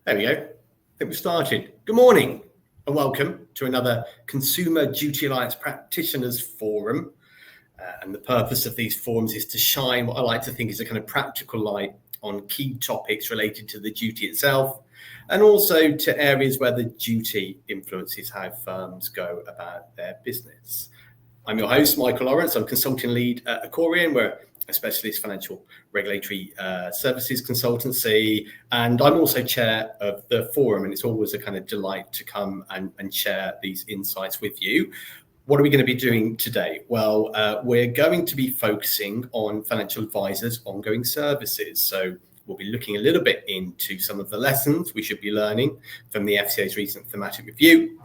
There we go. I think we've started. Good morning and welcome to another Consumer Duty Alliance Practitioners Forum. And the purpose of these forums is to shine what I like to think is a kind of practical light on key topics related to the duty itself, and also to areas where the duty influences how firms go about their business. I'm your host, Michael Lawrence. I'm consulting lead at Ocorian. We're a specialist financial regulatory services consultancy, and I'm also chair of the forum, and it's always a kind of delight to come and share these insights with you. What are we going to be doing today? Well, we're going to be focusing on financial advisors' ongoing services. So we'll be looking a little bit into some of the lessons we should be learning from the FCA's recent thematic review.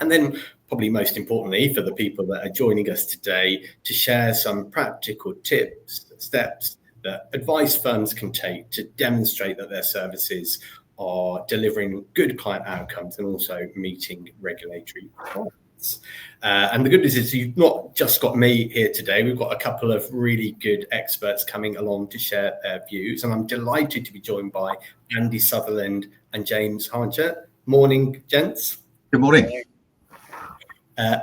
And then probably most importantly for the people that are joining us today, to share some practical tips, steps that advice firms can take to demonstrate that their services are delivering good client outcomes and also meeting regulatory requirements. And the good news is you've not just got me here today, we've got a couple of really good experts coming along to share their views. And I'm delighted to be joined by Andy Sutherland and James Hancher. Morning, gents. Good morning.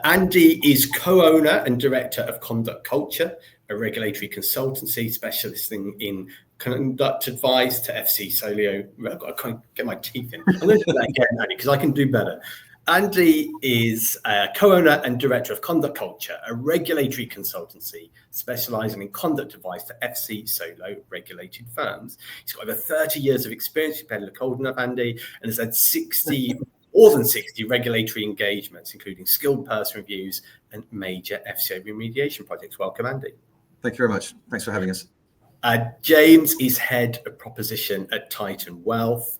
Andy is co-owner and director of Conduct Culture, a regulatory consultancy specialising in conduct advice to FC Solio. I can't get my teeth in. I'm going to do that again, Andy, because I can do better. Andy is co-owner and director of Conduct Culture, a regulatory consultancy specialising in conduct advice to FC Solo regulated firms. He's got over 30 years of experience. You've look old enough, Andy, and has had more than 60 regulatory engagements, including skilled person reviews and major FCA remediation projects. Welcome, Andy. Thank you very much. Thanks for having us. James is head of proposition at Titan Wealth.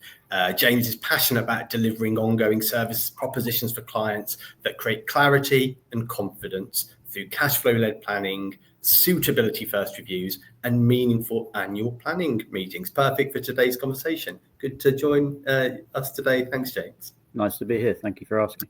James is passionate about delivering ongoing service propositions for clients that create clarity and confidence through cash flow-led planning, suitability first reviews, and meaningful annual planning meetings. Perfect for today's conversation. Good to join us today. Thanks, James. Nice to be here. Thank you for asking.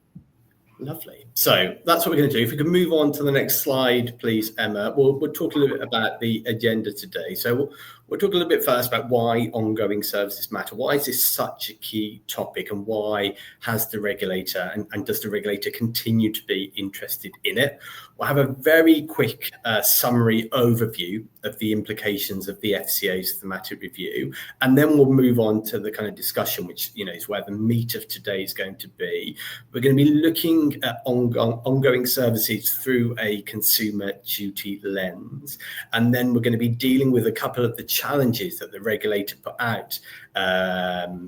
Lovely. So that's what we're going to do. If we can move on to the next slide, please, Emma. We'll talk a little bit about the agenda today. So we'll talk a little bit first about why ongoing services matter. Why is this such a key topic, and why has the regulator and does the regulator continue to be interested in it? We'll have a very quick summary overview of the implications of the FCA's thematic review, and then we'll move on to the kind of discussion, which is where the meat of today is going to be. We're going to be looking at ongoing services through a consumer duty lens, and then we're going to be dealing with a couple of the challenges that the regulator put out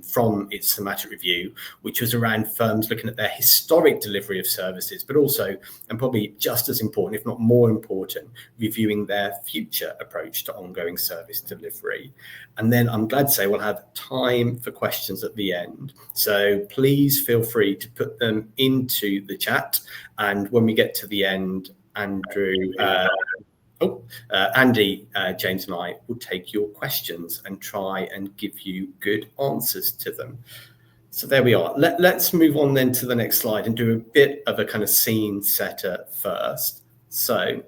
from its thematic review, which was around firms looking at their historic delivery of services, but also, and probably just as important, if not more important, reviewing their future approach to ongoing service delivery. And then I'm glad to say we'll have time for questions at the end. So please feel free to put them into the chat. And when we get to the end, Andy, James and I will take your questions and try and give you good answers to them. So there we are. Let's move on then to the next slide and do a bit of a kind of scene setter first. So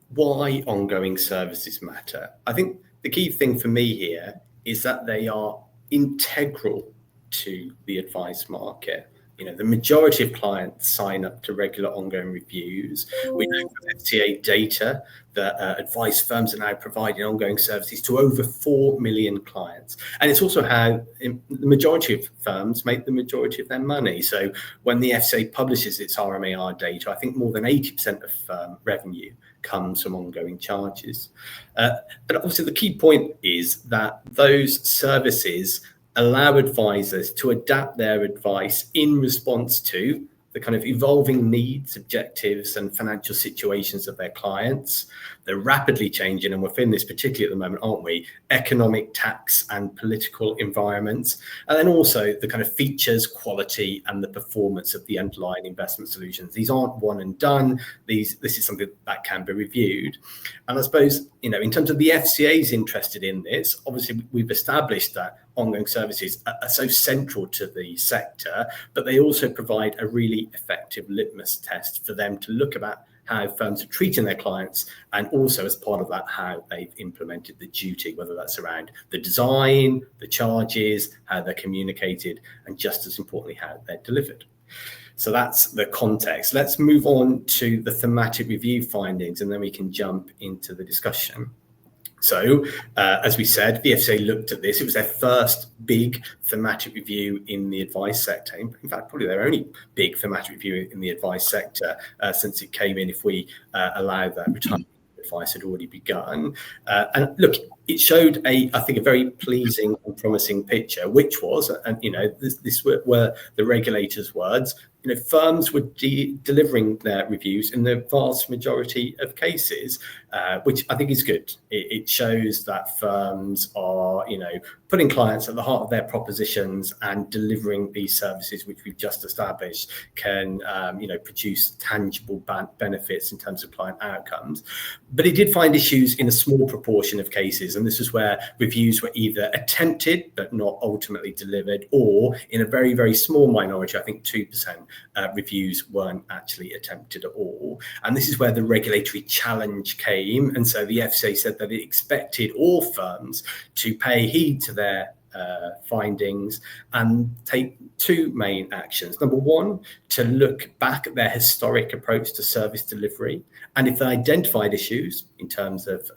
why ongoing services matter? I think the key thing for me here is that they are integral to the advice market. The majority of clients sign up to regular ongoing reviews. We know from FCA data that advice firms are now providing ongoing services to over 4 million clients. And it's also how the majority of firms make the majority of their money. So when the FCA publishes its RMAR data, I think more than 80% of revenue comes from ongoing charges. And obviously the key point is that those services allow advisors to adapt their advice in response to the kind of evolving needs, objectives, and financial situations of their clients. They're rapidly changing, and we're feeling this particularly at the moment, aren't we? Economic, tax, and political environments. And then also the kind of features, quality, and the performance of the underlying investment solutions. These aren't one and done. This is something that can be reviewed. And I suppose, in terms of the FCA's interested in this, obviously we've established that ongoing services are so central to the sector, but they also provide a really effective litmus test for them to look about how firms are treating their clients, and also as part of that, how they've implemented the duty, whether that's around the design, the charges, how they're communicated, and just as importantly, how they're delivered. So that's the context. Let's move on to the thematic review findings, and then we can jump into the discussion. So, as we said, the FCA looked at this. It was their first big thematic review in the advice sector. In fact, probably their only big thematic review in the advice sector since it came in, if we allow that retirement advice had already begun. And look, it showed I think, a very pleasing and promising picture, which was, and this were the regulator's words. Firms were delivering their reviews in the vast majority of cases, which I think is good. It shows that firms are, putting clients at the heart of their propositions and delivering these services, which we've just established, can, produce tangible benefits in terms of client outcomes. But it did find issues in a small proportion of cases, and this is where reviews were either attempted but not ultimately delivered, or in a very, very small minority, I think 2%. Reviews weren't actually attempted at all. And this is where the regulatory challenge came. And so the FCA said that it expected all firms to pay heed to their findings and take two main actions. Number one, to look back at their historic approach to service delivery. And if they identified issues in terms of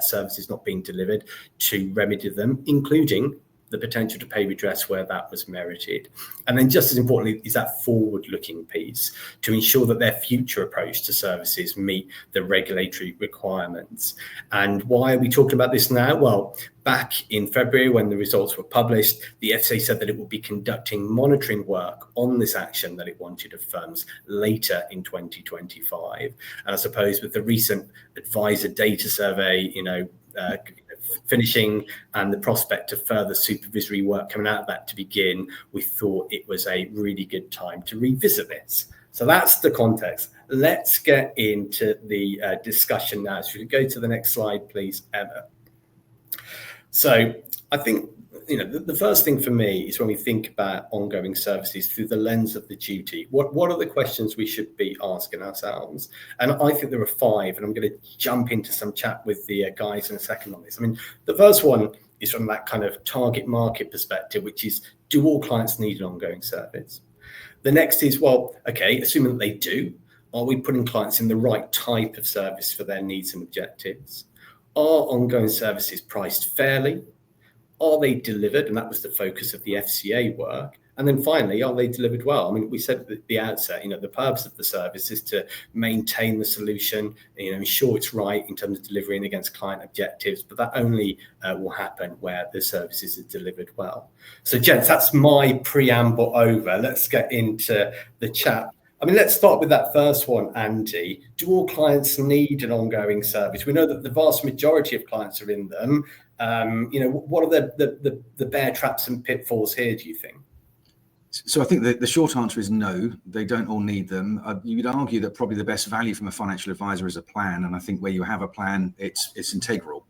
services not being delivered, to remedy them, including the potential to pay redress where that was merited. And then just as importantly is that forward-looking piece to ensure that their future approach to services meet the regulatory requirements. And why are we talking about this now? Well, back in February, when the results were published, the FCA said that it would be conducting monitoring work on this action that it wanted of firms later in 2025. And I suppose with the recent advisor data survey, finishing and the prospect of further supervisory work coming out of that to begin, we thought it was a really good time to revisit this. So that's the context. Let's get into the discussion now. So we go to the next slide, please, Emma. So I think the first thing for me is when we think about ongoing services through the lens of the duty, what are the questions we should be asking ourselves? And I think there are 5, and I'm going to jump into some chat with the guys in a second on this. I mean, the first one is from that kind of target market perspective, which is, do all clients need an ongoing service? The next is, well, okay, assuming that they do, are we putting clients in the right type of service for their needs and objectives? Are ongoing services priced fairly? Are they delivered? And that was the focus of the FCA work. And then finally, are they delivered well? I mean, we said at the outset, the purpose of the service is to maintain the solution, ensure it's right in terms of delivering against client objectives, but that only will happen where the services are delivered well. So, gents, that's my preamble over. Let's get into the chat. I mean, let's start with that first one, Andy. Do all clients need an ongoing service? We know that the vast majority of clients are in them. What are the bear traps and pitfalls here, do you think? So I think the short answer is no, they don't all need them. You would argue that probably the best value from a financial advisor is a plan. And I think where you have a plan, it's integral.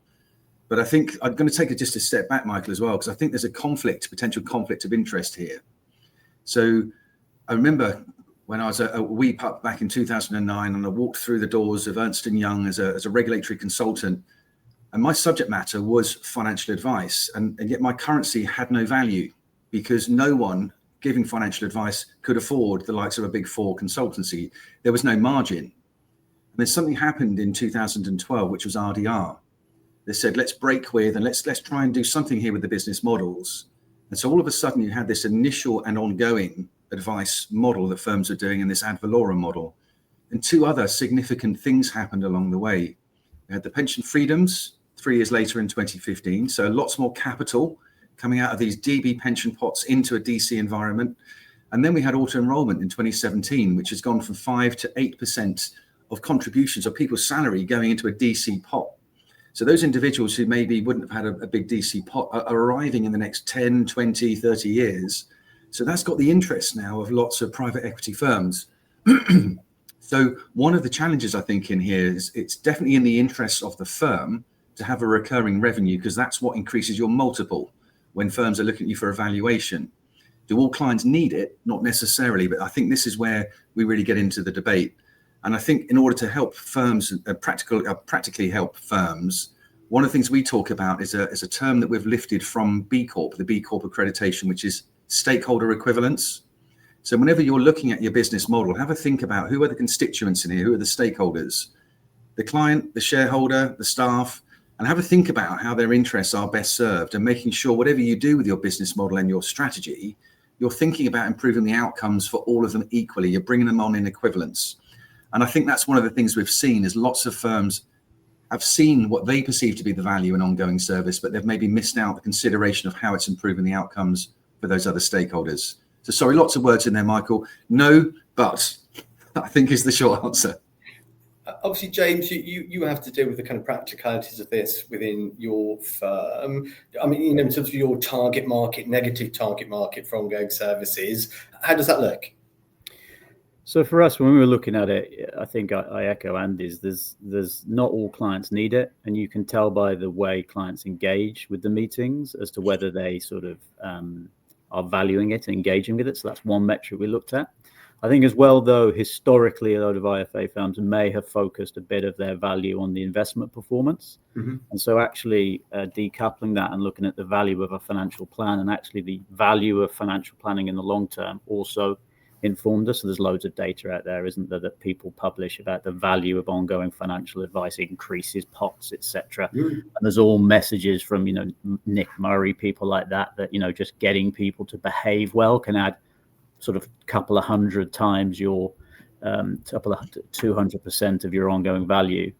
But I think I'm going to take just a step back, Michael, as well, because I think there's a potential conflict of interest here. So I remember when I was a wee pup back in 2009, and I walked through the doors of Ernst & Young as a regulatory consultant, and my subject matter was financial advice, and yet my currency had no value because no one giving financial advice could afford the likes of a Big Four consultancy. There was no margin. And then something happened in 2012, which was RDR. They said, let's break with and let's try and do something here with the business models. And so all of a sudden you had this initial and ongoing advice model that firms are doing in this ad valorem model. And 2 other significant things happened along the way. We had the pension freedoms 3 years later in 2015. So lots more capital coming out of these DB pension pots into a DC environment. And then we had auto enrollment in 2017, which has gone from 5 to 8% of contributions of people's salary going into a DC pot. So those individuals who maybe wouldn't have had a big DC pot are arriving in the next 10, 20, 30 years. So that's got the interest now of lots of private equity firms. So one of the challenges I think in here is it's definitely in the interests of the firm to have a recurring revenue, because that's what increases your multiple when firms are looking at you for evaluation. Do all clients need it? Not necessarily, but I think this is where we really get into the debate. And I think in order to help firms, practically help firms, one of the things we talk about is a term that we've lifted from B Corp, the B Corp accreditation, which is stakeholder equivalence. So whenever you're looking at your business model, have a think about who are the constituents in here, who are the stakeholders, the client, the shareholder, the staff, and have a think about how their interests are best served, and making sure whatever you do with your business model and your strategy, you're thinking about improving the outcomes for all of them equally. You're bringing them on in equivalence. And I think that's one of the things we've seen is lots of firms have seen what they perceive to be the value in ongoing service, but they've maybe missed out the consideration of how it's improving the outcomes for those other stakeholders. So sorry, lots of words in there, Michael. No, but I think is the short answer. Obviously, James, you have to deal with the kind of practicalities of this within your firm. I mean, in terms of your target market, negative target market for ongoing services, how does that look? So for us, when we were looking at it, I think I echo Andy's. There's not all clients need it, and you can tell by the way clients engage with the meetings as to whether they sort of are valuing it, engaging with it. So that's one metric we looked at. I think as well, though, historically, a lot of IFA firms may have focused a bit of their value on the investment performance. Mm-hmm. And so actually decoupling that and looking at the value of a financial plan, and actually the value of financial planning in the long term also informed us. So there's loads of data out there, isn't there, that people publish about the value of ongoing financial advice, increases pots, etc. And there's all messages from, Nick Murray, people like that, just getting people to behave well can add sort of a couple of hundred times your 200% of your ongoing value,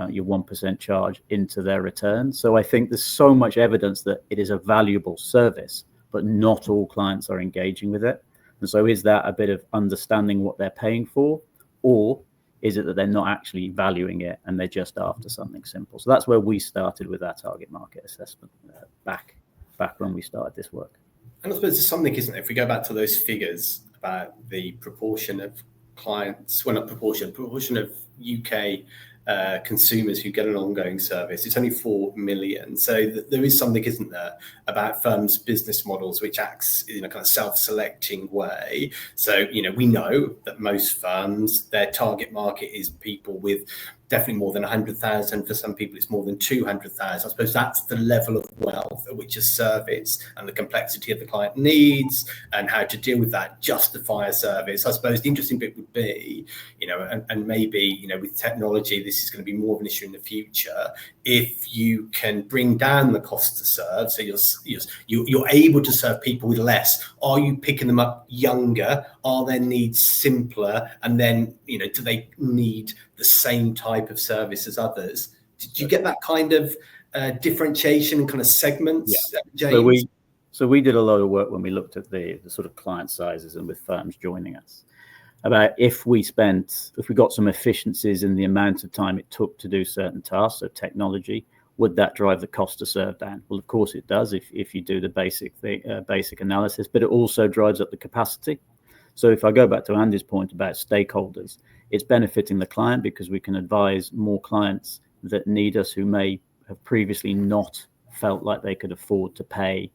your 1% charge into their return. So I think there's so much evidence that it is a valuable service, but not all clients are engaging with it. And so is that a bit of understanding what they're paying for, or is it that they're not actually valuing it and they're just after something simple? So that's where we started with our target market assessment back when we started this work. And I suppose there's something, isn't it? If we go back to those figures about the proportion of clients, proportion of UK consumers who get an ongoing service, it's only 4 million. So there is something, isn't there, about firms' business models which acts in a kind of self-selecting way. So, we know that most firms, their target market is people with definitely more than 100,000. For some people, it's more than 200,000. I suppose that's the level of wealth at which a service and the complexity of the client needs and how to deal with that justify a service. I suppose the interesting bit would be, and maybe, with technology, this is going to be more of an issue in the future. If you can bring down the cost to serve, so you're able to serve people with less. Are you picking them up younger? Are their needs simpler? And then, do they need the same type of service as others? Did you get that kind of differentiation and kind of segments, James? So we did a lot of work when we looked at the sort of client sizes and with firms joining us about if we got some efficiencies in the amount of time it took to do certain tasks, so technology, would that drive the cost to serve down? Well, of course it does if you do the basic analysis, but it also drives up the capacity. So if I go back to Andy's point about stakeholders, it's benefiting the client because we can advise more clients that need us who may have previously not felt like they could afford to pay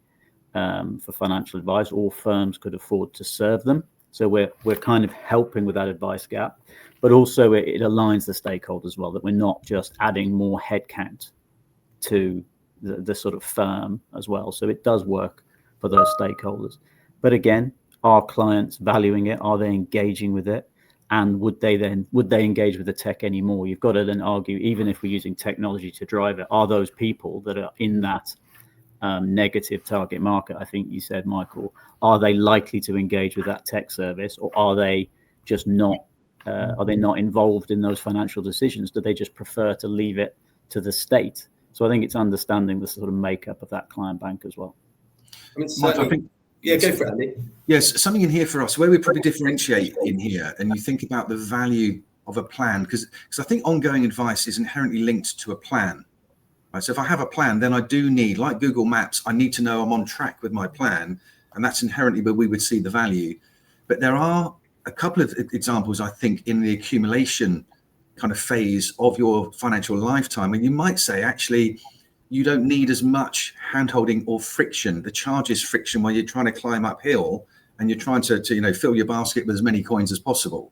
for financial advice, or firms could afford to serve them. So we're kind of helping with that advice gap, but also it aligns the stakeholders well, that we're not just adding more headcount to the sort of firm as well. So it does work for those stakeholders. But again, are clients valuing it? Are they engaging with it? And would they engage with the tech anymore? You've got to then argue, even if we're using technology to drive it, are those people that are in that negative target market, I think you said, Michael, are they likely to engage with that tech service, or are they just not? Are they not involved in those financial decisions? Do they just prefer to leave it to the state? So I think it's understanding the sort of makeup of that client bank as well. I mean, certainly. Yeah, go for it, Andy. Yes, something in here for us where we probably differentiate in here, and you think about the value of a plan, because I think ongoing advice is inherently linked to a plan. Right? So if I have a plan, then I do need, like Google Maps, I need to know I'm on track with my plan, and that's inherently where we would see the value. But there are a couple of examples, I think, in the accumulation kind of phase of your financial lifetime, and you might say, actually, you don't need as much handholding or friction. The charge is friction while you're trying to climb uphill and you're trying to fill your basket with as many coins as possible.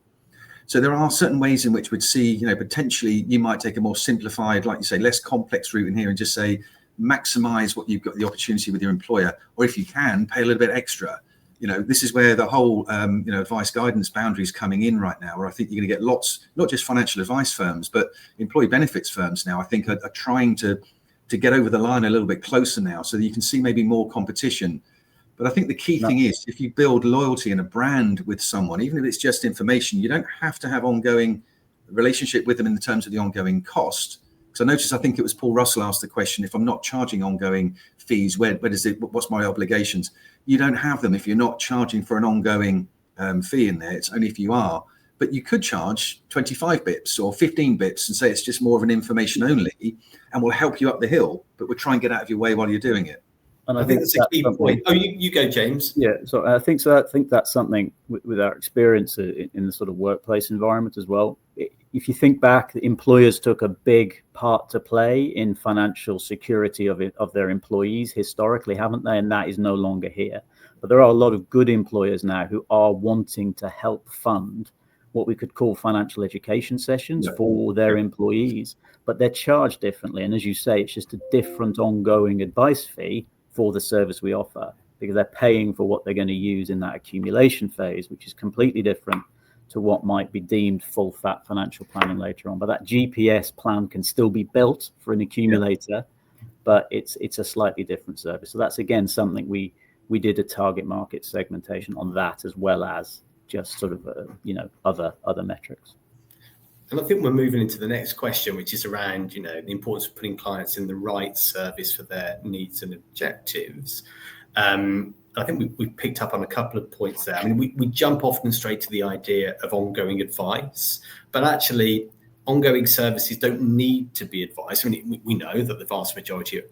So there are certain ways in which we'd see, potentially you might take a more simplified, like you say, less complex route in here and just say, maximize what you've got the opportunity with your employer, or if you can, pay a little bit extra. This is where the whole, advice guidance boundary is coming in right now, where I think you're going to get lots, not just financial advice firms, but employee benefits firms now, I think are trying to get over the line a little bit closer now, so that you can see maybe more competition. But I think the key thing is, if you build loyalty and a brand with someone, even if it's just information, you don't have to have ongoing relationship with them in the terms of the ongoing cost. Because I noticed, I think it was Paul Russell asked the question, if I'm not charging ongoing fees, what's my obligations? You don't have them if you're not charging for an ongoing fee in there. It's only if you are. But you could charge 25 bips or 15 bips and say it's just more of an information only, and we'll help you up the hill, but we'll try and get out of your way while you're doing it. And I think that's a key point. Oh, you go, James. Yeah, so I think that's something with our experience in the sort of workplace environment as well. If you think back, employers took a big part to play in financial security of their employees historically, haven't they? And that is no longer here. But there are a lot of good employers now who are wanting to help fund what we could call financial education sessions for their employees, but they're charged differently. And as you say, it's just a different ongoing advice fee for the service we offer, because they're paying for what they're going to use in that accumulation phase, which is completely different to what might be deemed full fat financial planning later on. But that GPS plan can still be built for an accumulator, but it's a slightly different service. So that's, again, something we did a target market segmentation on that, as well as just sort of other metrics. And I think we're moving into the next question, which is around, the importance of putting clients in the right service for their needs and objectives. I think we picked up on a couple of points there. I mean, we jump often straight to the idea of ongoing advice, but actually ongoing services don't need to be advice. I mean, we know that the vast majority of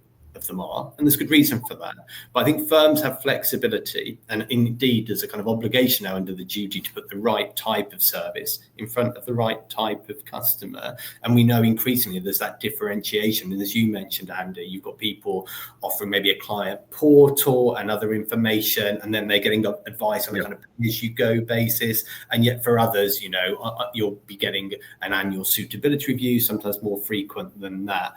them are, and there's good reason for that. But I think firms have flexibility, and indeed there's a kind of obligation now under the duty to put the right type of service in front of the right type of customer. And we know increasingly there's that differentiation. And as you mentioned, Andy, you've got people offering maybe a client portal and other information, and then they're getting advice on a kind of as-you-go basis. And yet for others, you'll be getting an annual suitability review, sometimes more frequent than that.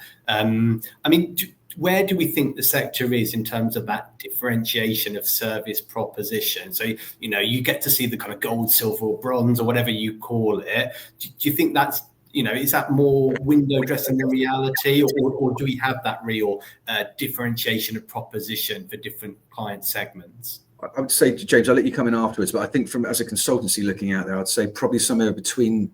Where do we think the sector is in terms of that differentiation of service proposition? So, you get to see the kind of gold, silver, or bronze, or whatever you call it. Do you think that's, is that more window dressing than reality, or do we have that real differentiation of proposition for different client segments? I would say, James, I'll let you come in afterwards, but I think as a consultancy looking out there, I'd say probably somewhere between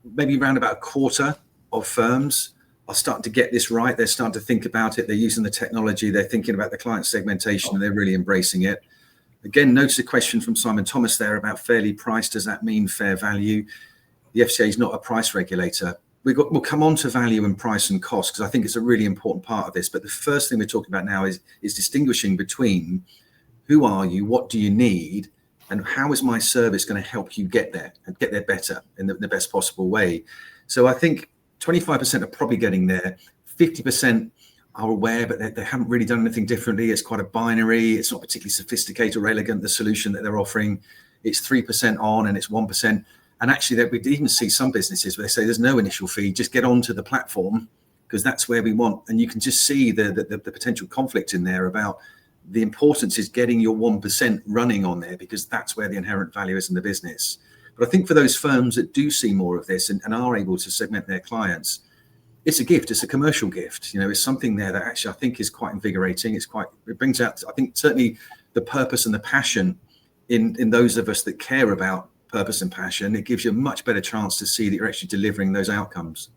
maybe around about a quarter of firms are starting to get this right. They're starting to think about it. They're using the technology. They're thinking about the client segmentation, and they're really embracing it. Again, notice a question from Simon Thomas there about fairly priced. Does that mean fair value? The FCA is not a price regulator. We'll come on to value and price and cost, because I think it's a really important part of this. But the first thing we're talking about now is distinguishing between who are you, what do you need, and how is my service going to help you get there and get there better in the best possible way. So I think 25% are probably getting there. 50% are aware, but they haven't really done anything differently. It's quite a binary. It's not particularly sophisticated or elegant, the solution that they're offering. It's 3% on and it's 1%. And actually, we even see some businesses where they say there's no initial fee, just get onto the platform, because that's where we want. And you can just see the potential conflict in there about the importance is getting your 1% running on there, because that's where the inherent value is in the business. But I think for those firms that do see more of this and are able to segment their clients, it's a gift. It's a commercial gift. It's something there that actually I think is quite invigorating. It brings out, I think, certainly the purpose and the passion in those of us that care about purpose and passion. It gives you a much better chance to see that you're actually delivering those outcomes.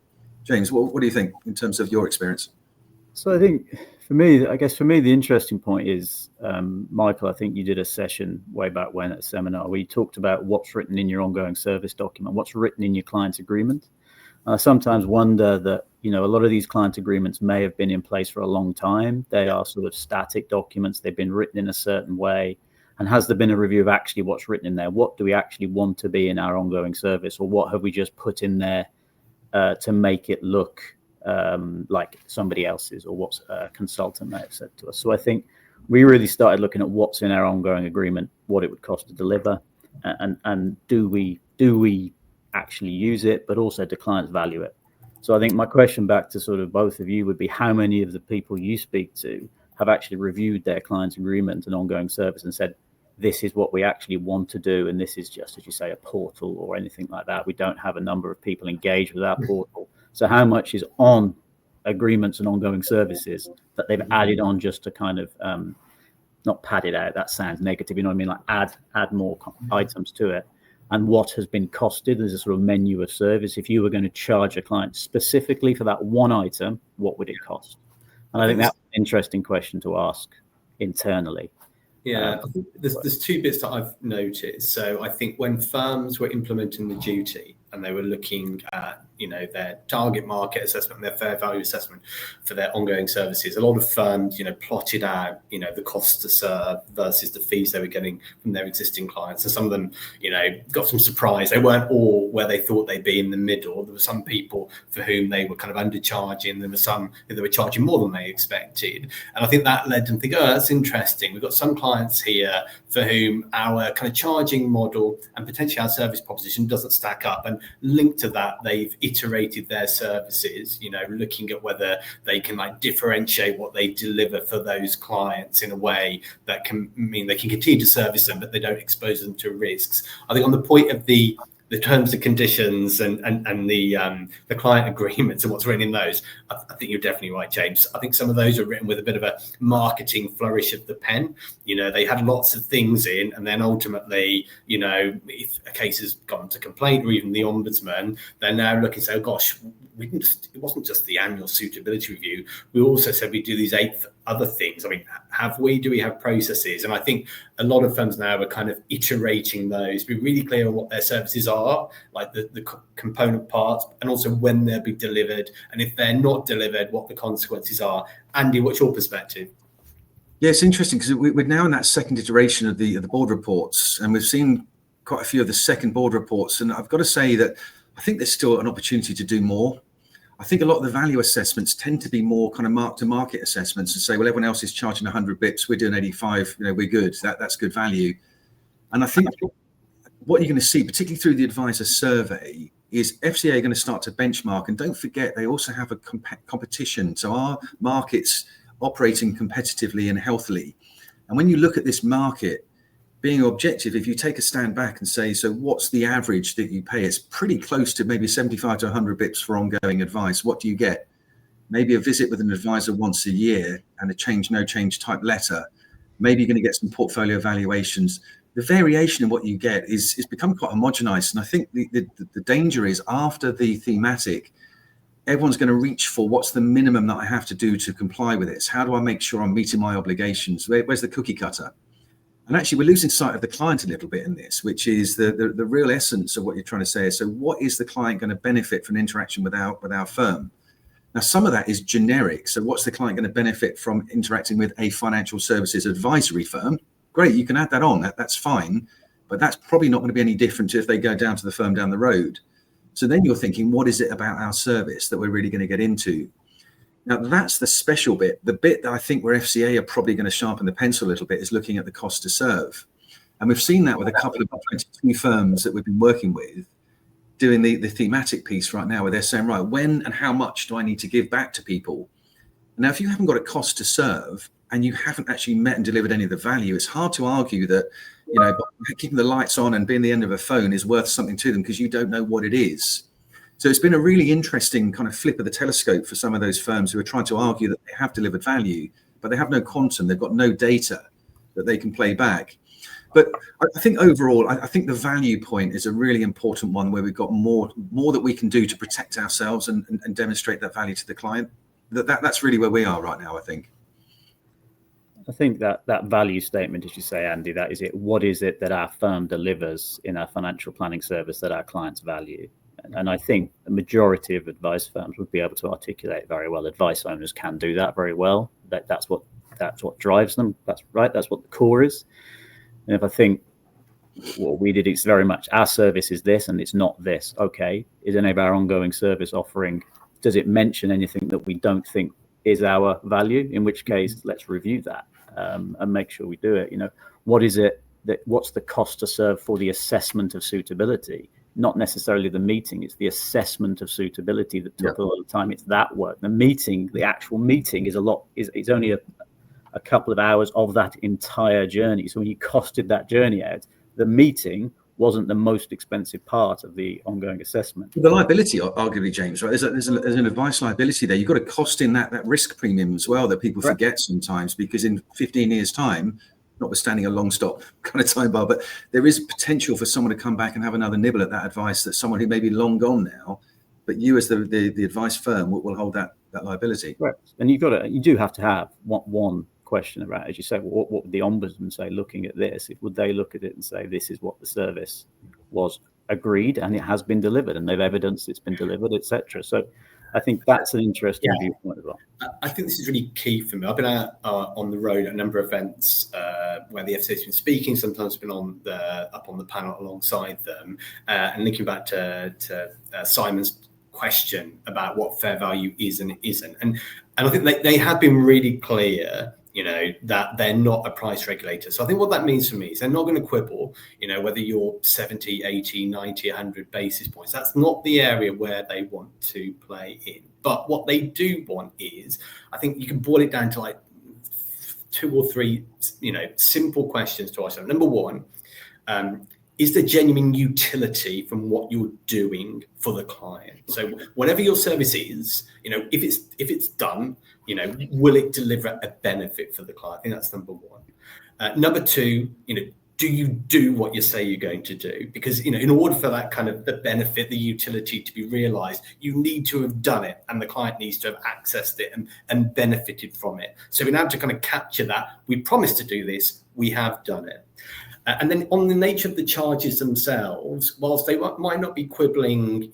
James, what do you think in terms of your experience? So I think for me, the interesting point is, Michael, I think you did a session way back when at a seminar where you talked about what's written in your ongoing service document, what's written in your client agreement. I sometimes wonder that, a lot of these client agreements may have been in place for a long time. They are sort of static documents. They've been written in a certain way. And has there been a review of actually what's written in there? What do we actually want to be in our ongoing service? Or what have we just put in there to make it look like somebody else's, or what a consultant may have said to us? So I think we really started looking at what's in our ongoing agreement, what it would cost to deliver, and do we actually use it, but also do clients value it? So I think my question back to sort of both of you would be, how many of the people you speak to have actually reviewed their client agreement and ongoing service and said, this is what we actually want to do, and this is just, as you say, a portal or anything like that. We don't have a number of people engaged with our portal. So how much is on agreements and ongoing services that they've added on just to kind of not pad it out, that sounds negative, you know what I mean, like add more items to it, and what has been costed? There's a sort of menu of service. If you were going to charge a client specifically for that one item, what would it cost? And I think that's an interesting question to ask internally. Yeah, I think there's two bits that I've noticed. So I think when firms were implementing the duty and they were looking at, their target market assessment, their fair value assessment for their ongoing services, a lot of firms, plotted out, the cost to serve versus the fees they were getting from their existing clients. And some of them, got some surprise. They weren't all where they thought they'd be in the middle. There were some people for whom they were kind of undercharging. There were some who they were charging more than they expected. And I think that led them to think, oh, that's interesting. We've got some clients here for whom our kind of charging model and potentially our service proposition doesn't stack up. And linked to that, they've iterated their services, looking at whether they can differentiate what they deliver for those clients in a way that can mean they can continue to service them, but they don't expose them to risks. I think on the point of the terms and conditions and the client agreements and what's written in those, I think you're definitely right, James. I think some of those are written with a bit of a marketing flourish of the pen. They had lots of things in, and then ultimately, if a case has gone to complaint or even the ombudsman, they're now looking and say, oh gosh, it wasn't just the annual suitability review. We also said we do these 8 other things. I mean, do we have processes? And I think a lot of firms now are kind of iterating those, be really clear on what their services are, like the component parts, and also when they'll be delivered. And if they're not delivered, what the consequences are. Andy, what's your perspective? Yeah, it's interesting because we're now in that second iteration of the board reports, and we've seen quite a few of the second board reports. And I've got to say that I think there's still an opportunity to do more. I think a lot of the value assessments tend to be more kind of mark-to-market assessments and say, well, everyone else is charging 100 bips, we're doing 85, we're good. That's good value. And I think what you're going to see, particularly through the advisor survey, is FCA are going to start to benchmark. And don't forget, they also have a competition. So our market's operating competitively and healthily. And when you look at this market, being objective, if you take a stand back and say, so what's the average that you pay? It's pretty close to maybe 75 to 100 bips for ongoing advice. What do you get? Maybe a visit with an advisor once a year and a change, no change type letter. Maybe you're going to get some portfolio valuations. The variation in what you get is become quite homogenized. And I think the danger is after the thematic, everyone's going to reach for what's the minimum that I have to do to comply with this? How do I make sure I'm meeting my obligations? Where's the cookie cutter? And actually, we're losing sight of the client a little bit in this, which is the real essence of what you're trying to say. So what is the client going to benefit from interaction with our firm? Now, some of that is generic. So what's the client going to benefit from interacting with a financial services advisory firm? Great, you can add that on. That's fine. But that's probably not going to be any different to if they go down to the firm down the road. So then you're thinking, what is it about our service that we're really going to get into? Now, that's the special bit. The bit that I think where FCA are probably going to sharpen the pencil a little bit is looking at the cost to serve. And we've seen that with a couple of 22 firms that we've been working with doing the thematic piece right now, where they're saying, right, when and how much do I need to give back to people? Now, if you haven't got a cost to serve and you haven't actually met and delivered any of the value, it's hard to argue that, keeping the lights on and being the end of a phone is worth something to them because you don't know what it is. So it's been a really interesting kind of flip of the telescope for some of those firms who are trying to argue that they have delivered value, but they have no quantum. They've got no data that they can play back. But I think overall, I think the value point is a really important one where we've got more that we can do to protect ourselves and demonstrate that value to the client. That's really where we are right now, I think. I think that value statement, as you say, Andy, that is it. What is it that our firm delivers in our financial planning service that our clients value? And I think the majority of advice firms would be able to articulate very well. Advice owners can do that very well. That's what drives them. That's right. That's what the core is. And if I think what we did, it's very much our service is this and it's not this. Okay. Is any of our ongoing service offering, does it mention anything that we don't think is our value? In which case, let's review that and make sure we do it. What is it what's the cost to serve for the assessment of suitability? not necessarily the meeting. It's the assessment of suitability that took a lot of time. It's that work. The meeting, the actual meeting, is only a couple of hours of that entire journey. So when you costed that journey out, the meeting wasn't the most expensive part of the ongoing assessment. The liability, arguably, James, right? There's an advice liability there. You've got to cost in that risk premium as well that people forget sometimes, because in 15 years' time, notwithstanding a long stop kind of time bar, but there is potential for someone to come back and have another nibble at that advice that someone who may be long gone now, but you as the advice firm will hold that liability. Right. And you do have to have one question about, as you say, what would the ombudsman say looking at this? Would they look at it and say, this is what the service was agreed and it has been delivered and they've evidenced it's been delivered, etc. So I think that's an interesting viewpoint as well. I think this is really key for me. I've been out on the road at a number of events where the FCA has been speaking, sometimes been up on the panel alongside them, and linking back to Simon's question about what fair value is and isn't. And I think they have been really clear, that they're not a price regulator. So I think what that means for me is they're not going to quibble, whether you're 70, 80, 90, 100 basis points. That's not the area where they want to play in. But what they do want is, I think you can boil it down to like 2 or 3, simple questions to ask them. Number one, is there genuine utility from what you're doing for the client? So whatever your service is, if it's done, will it deliver a benefit for the client? I think that's number one. Number two, do you do what you say you're going to do? Because, in order for that kind of the benefit, the utility to be realized, you need to have done it and the client needs to have accessed it and benefited from it. So we have to kind of capture that. We promised to do this, we have done it. And then on the nature of the charges themselves, whilst they might not be quibbling,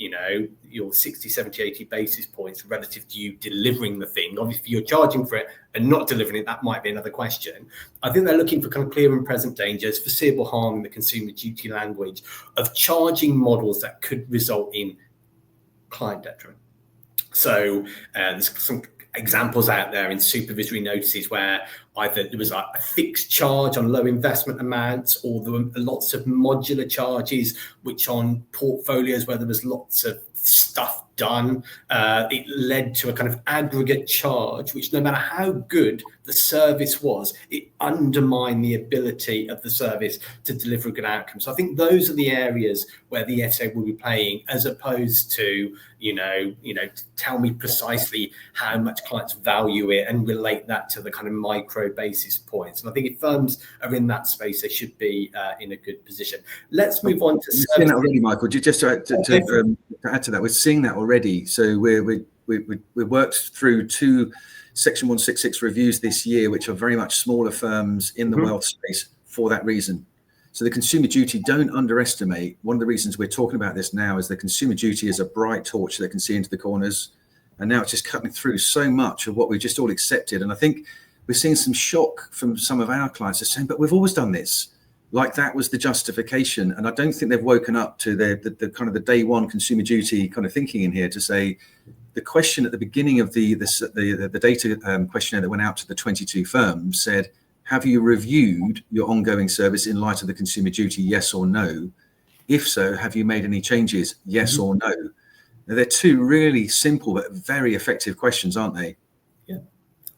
your 60, 70, 80 basis points relative to you delivering the thing, obviously if you're charging for it and not delivering it, that might be another question. I think they're looking for kind of clear and present dangers, foreseeable harm in the consumer duty language of charging models that could result in client detriment. So there's some examples out there in supervisory notices where either there was a fixed charge on low investment amounts, or there were lots of modular charges, which on portfolios where there was lots of stuff done, it led to a kind of aggregate charge, which no matter how good the service was, it undermined the ability of the service to deliver a good outcome. So I think those are the areas where the FCA will be playing, as opposed to, tell me precisely how much clients value it and relate that to the kind of micro basis points. And I think if firms are in that space, they should be in a good position. Let's move on to We've seen that already, Michael. Just to add to that, we're seeing that already. So we worked through 2 Section 166 reviews this year, which are very much smaller firms in the wealth space for that reason. So the consumer duty, don't underestimate. One of the reasons we're talking about this now is the consumer duty is a bright torch that can see into the corners. And now it's just cutting through so much of what we've just all accepted. And I think we're seeing some shock from some of our clients. They're saying, but we've always done this. Like that was the justification. And I don't think they've woken up to the kind of the day one consumer duty kind of thinking in here to say, the question at the beginning of the data questionnaire that went out to the 22 firms said, have you reviewed your ongoing service in light of the consumer duty, yes or no? If so, have you made any changes, yes or no? Now, they're 2 really simple but very effective questions, aren't they? Yeah,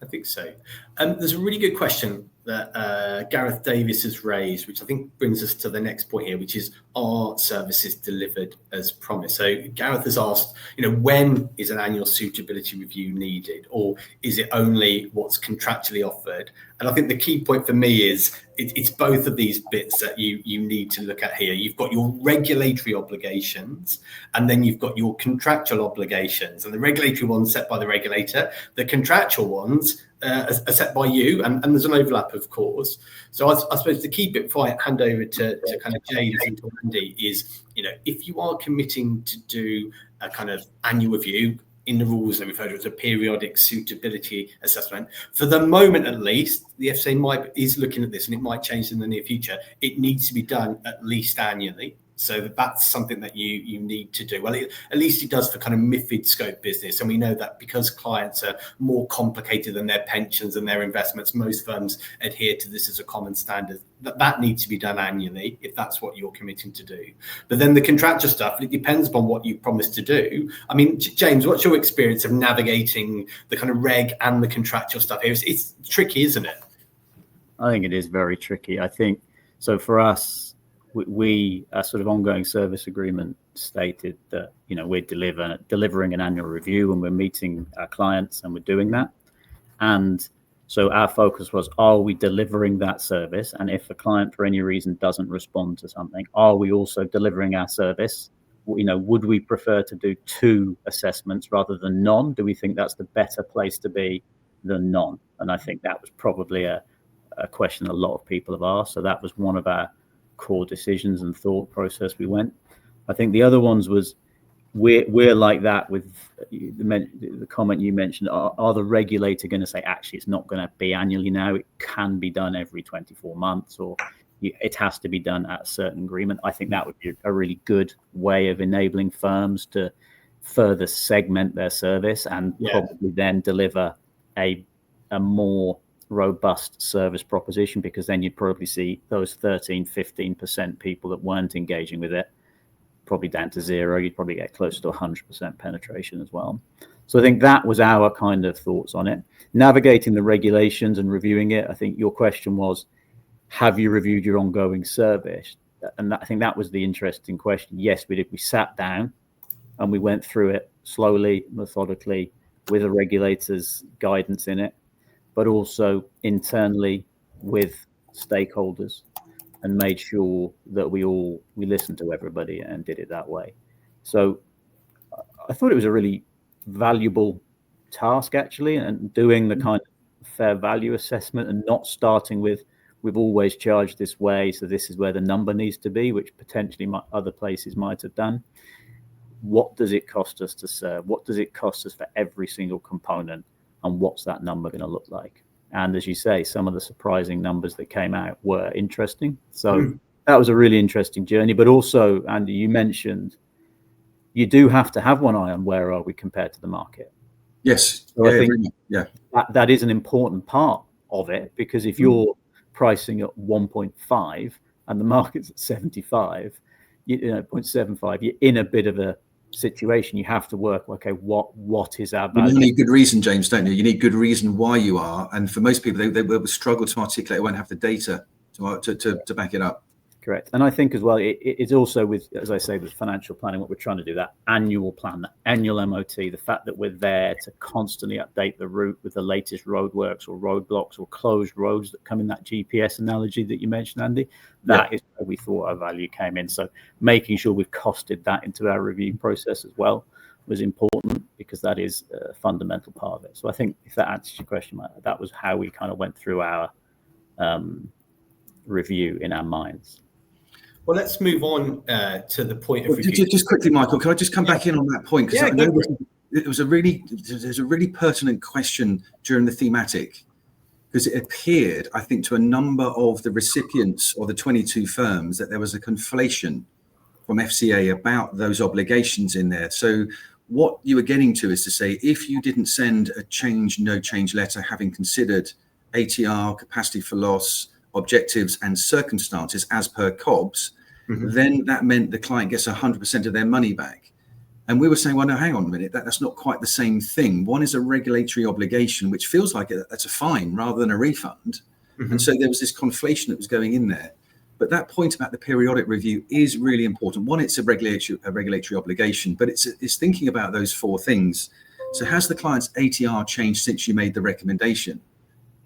I think so. There's a really good question that Gareth Davis has raised, which I think brings us to the next point here, which is, are services delivered as promised? So Gareth has asked, when is an annual suitability review needed, or is it only what's contractually offered? And I think the key point for me is it's both of these bits that you need to look at here. You've got your regulatory obligations, and then you've got your contractual obligations. And the regulatory ones set by the regulator, the contractual ones are set by you, and there's an overlap, of course. So I suppose the key bit before I hand over to kind of Jade and to Andy is, if you are committing to do a kind of annual review, in the rules they refer to as a periodic suitability assessment, for the moment at least, the FCA is looking at this, and it might change in the near future. It needs to be done at least annually. So that's something that you need to do. Well, at least it does for kind of MiFID scope business. And we know that because clients are more complicated than their pensions and their investments, most firms adhere to this as a common standard. That needs to be done annually if that's what you're committing to do. But then the contractual stuff, it depends upon what you promised to do. I mean, James, what's your experience of navigating the kind of reg and the contractual stuff here? It's tricky, isn't it? I think it is very tricky. I think so for us. We a sort of ongoing service agreement stated that, you know, we're delivering an annual review and we're meeting our clients and we're doing that. And so our focus was, are we delivering that service? And if a client for any reason doesn't respond to something, are we also delivering our service? You know, would we prefer to do 2 assessments rather than none? Do we think that's the better place to be than none? And I think that was probably a question a lot of people have asked. So that was one of our core decisions and thought process we went. I think the other ones was we're like that with the comment you mentioned. Are the regulator going to say, actually, it's not going to be annually now, it can be done every 24 months, or it has to be done at a certain agreement? I think that would be a really good way of enabling firms to further segment their service and probably then deliver a more robust service proposition, because then you'd probably see those 13-15% people that weren't engaging with it probably down to 0. You'd probably get close to 100% penetration as well. So I think that was our kind of thoughts on it. Navigating the regulations and reviewing it, I think your question was, have you reviewed your ongoing service? And I think that was the interesting question. Yes, we did. We sat down and we went through it slowly, methodically, with the regulator's guidance in it, but also internally with stakeholders, and made sure that we listened to everybody and did it that way. So I thought it was a really valuable task, actually, and doing the kind of fair value assessment and not starting with, we've always charged this way, so this is where the number needs to be, which potentially other places might have done. What does it cost us to serve? What does it cost us for every single component? And what's that number going to look like? And as you say, some of the surprising numbers that came out were interesting. So that was a really interesting journey. But also, Andy, you mentioned you do have to have one eye on where are we compared to the market. Yes. So I think that is an important part of it, because if you're pricing at 1.5 and the market's at 75, 0.75, you're in a bit of a situation. You have to work, okay, what is our value? You need good reason, James, don't you? You need good reason why you are. And for most people, they will struggle to articulate, they won't have the data to back it up. Correct. And I think as well, it's also with, as I say, with financial planning, what we're trying to do, that annual plan, that annual MOT, the fact that we're there to constantly update the route with the latest roadworks or roadblocks or closed roads that come in that GPS analogy that you mentioned, Andy, that is where we thought our value came in. So making sure we've costed that into our review process as well was important, because that is a fundamental part of it. So I think if that answers your question, that was how we kind of went through our review in our minds. Well, let's move on to the point of review. Just quickly, Michael, can I just come back in on that point? Because I know there's a really pertinent question during the thematic, because it appeared, I think, to a number of the recipients or the 22 firms that there was a conflation from FCA about those obligations in there. So what you were getting to is to say, if you didn't send a no change letter, having considered ATR, capacity for loss, objectives and circumstances as per COBS, then that meant the client gets 100% of their money back. And we were saying, well, no, hang on a minute, that's not quite the same thing. One is a regulatory obligation, which feels like that's a fine rather than a refund. And so there was this conflation that was going in there. But that point about the periodic review is really important. One, it's a regulatory obligation, but it's thinking about those 4 things. So has the client's ATR changed since you made the recommendation?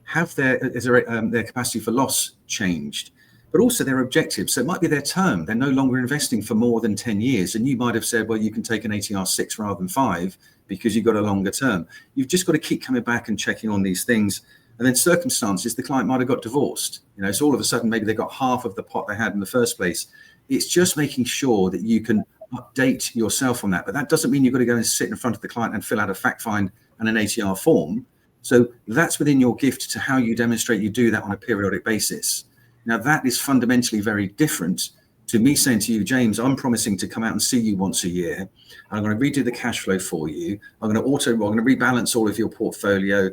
Has their capacity for loss changed? But also their objectives. So it might be their term. They're no longer investing for more than 10 years. And you might have said, well, you can take an ATR 6 rather than 5 because you've got a longer term. You've just got to keep coming back and checking on these things. And then circumstances, the client might have got divorced. So all of a sudden, maybe they got half of the pot they had in the first place. It's just making sure that you can update yourself on that. But that doesn't mean you've got to go and sit in front of the client and fill out a fact find and an ATR form. So that's within your gift to how you demonstrate you do that on a periodic basis. Now, that is fundamentally very different to me saying to you, James, I'm promising to come out and see you once a year, and I'm going to redo the cash flow for you. I'm going to rebalance all of your portfolio.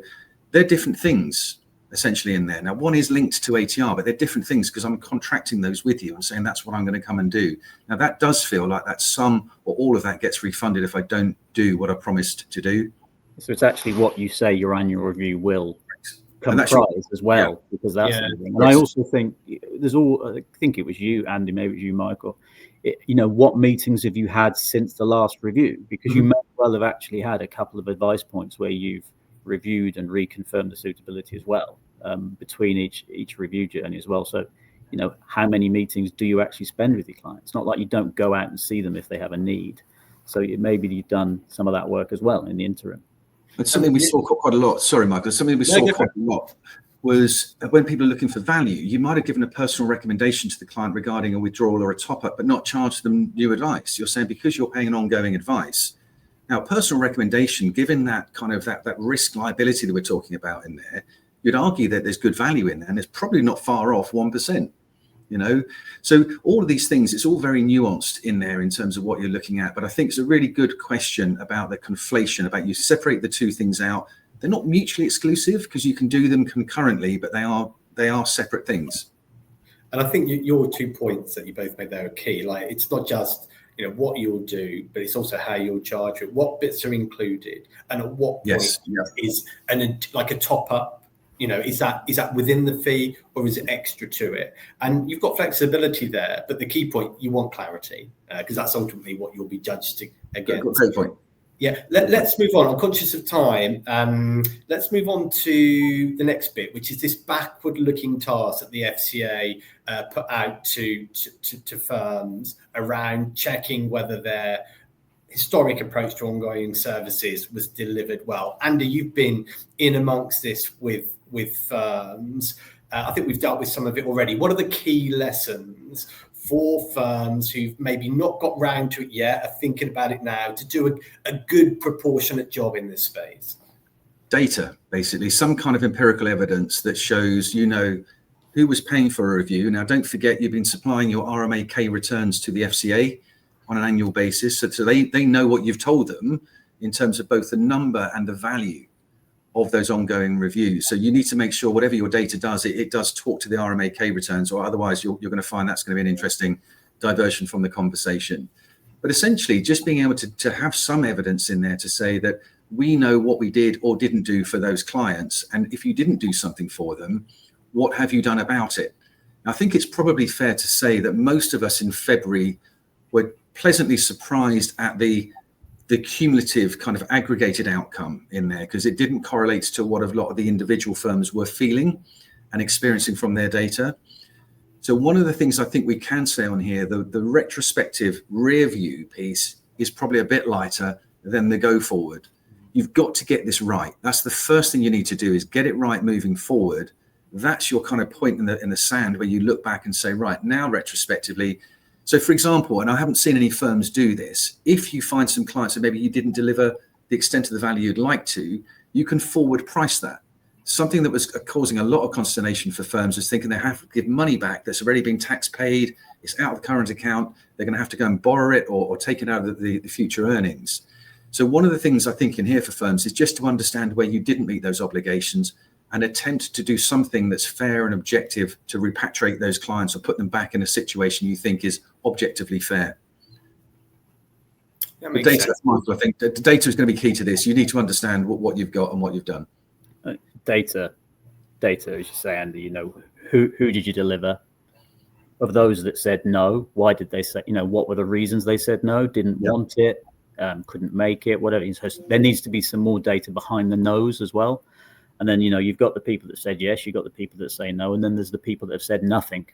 They're different things essentially in there. Now, one is linked to ATR, but they're different things because I'm contracting those with you and saying that's what I'm going to come and do. Now, that does feel like that some or all of that gets refunded if I don't do what I promised to do. So it's actually what you say your annual review will comprise as well, because that's the thing. And I also think I think it was you, Andy, maybe it was you, Michael. What meetings have you had since the last review? Because you may well have actually had a couple of advice points where you've reviewed and reconfirmed the suitability as well, between each review journey as well. So, how many meetings do you actually spend with your clients? It's not like you don't go out and see them if they have a need. So maybe you've done some of that work as well in the interim. It's something we saw quite a lot. Sorry, Michael. Something we saw quite a lot was when people are looking for value, you might have given a personal recommendation to the client regarding a withdrawal or a top-up, but not charged them new advice. You're saying because you're paying an ongoing advice. Now, personal recommendation, given that kind of that risk liability that we're talking about in there, you'd argue that there's good value in there, and it's probably not far off 1%. So all of these things, it's all very nuanced in there in terms of what you're looking at. But I think it's a really good question about the conflation, about you separate the two things out. They're not mutually exclusive because you can do them concurrently, but they are separate things. And I think your 2 points that you both made there are key. Like, it's not just what you'll do, but it's also how you'll charge it, what bits are included, and at what point is like a top up. Is that within the fee or is it extra to it? And you've got flexibility there, but the key point, you want clarity, because that's ultimately what you'll be judged against. Great point. Yeah, let's move on. I'm conscious of time. Let's move on to the next bit, which is this backward-looking task that the FCA put out to firms around checking whether their historic approach to ongoing services was delivered well. Andy, you've been in amongst this with firms. I think we've dealt with some of it already. What are the key lessons for firms who've maybe not got round to it yet, are thinking about it now, to do a good proportionate job in this space? Data, basically, some kind of empirical evidence that shows, who was paying for a review. Now, don't forget, you've been supplying your RMAK returns to the FCA on an annual basis. So they know what you've told them in terms of both the number and the value of those ongoing reviews. So you need to make sure whatever your data does, it does talk to the RMAK returns, or otherwise you're going to find that's going to be an interesting diversion from the conversation. But essentially, just being able to have some evidence in there to say that we know what we did or didn't do for those clients. And if you didn't do something for them, what have you done about it? I think it's probably fair to say that most of us in February were pleasantly surprised at the cumulative kind of aggregated outcome in there, because it didn't correlate to what a lot of the individual firms were feeling and experiencing from their data. So one of the things I think we can say on here, the retrospective rear view piece is probably a bit lighter than the go forward. You've got to get this right. That's the first thing you need to do, is get it right moving forward. That's your kind of point in the sand where you look back and say, right, now retrospectively. So for example, and I haven't seen any firms do this, if you find some clients that maybe you didn't deliver the extent of the value you'd like to, you can forward price that. Something that was causing a lot of consternation for firms is thinking they have to give money back that's already been tax paid, it's out of the current account, they're going to have to go and borrow it or take it out of the future earnings. So one of the things I think in here for firms is just to understand where you didn't meet those obligations and attempt to do something that's fair and objective to repatriate those clients or put them back in a situation you think is objectively fair. That makes data, sense. Michael, I think the data is going to be key to this. You need to understand what you've got and what you've done. Data, as you say, Andy, who did you deliver? Of those that said no, why did they say, what were the reasons they said no? Didn't want it, couldn't make it, whatever. So there needs to be some more data behind the no's as well. And then, you've got the people that said yes, you've got the people that say no, and then there's the people that have said nothing.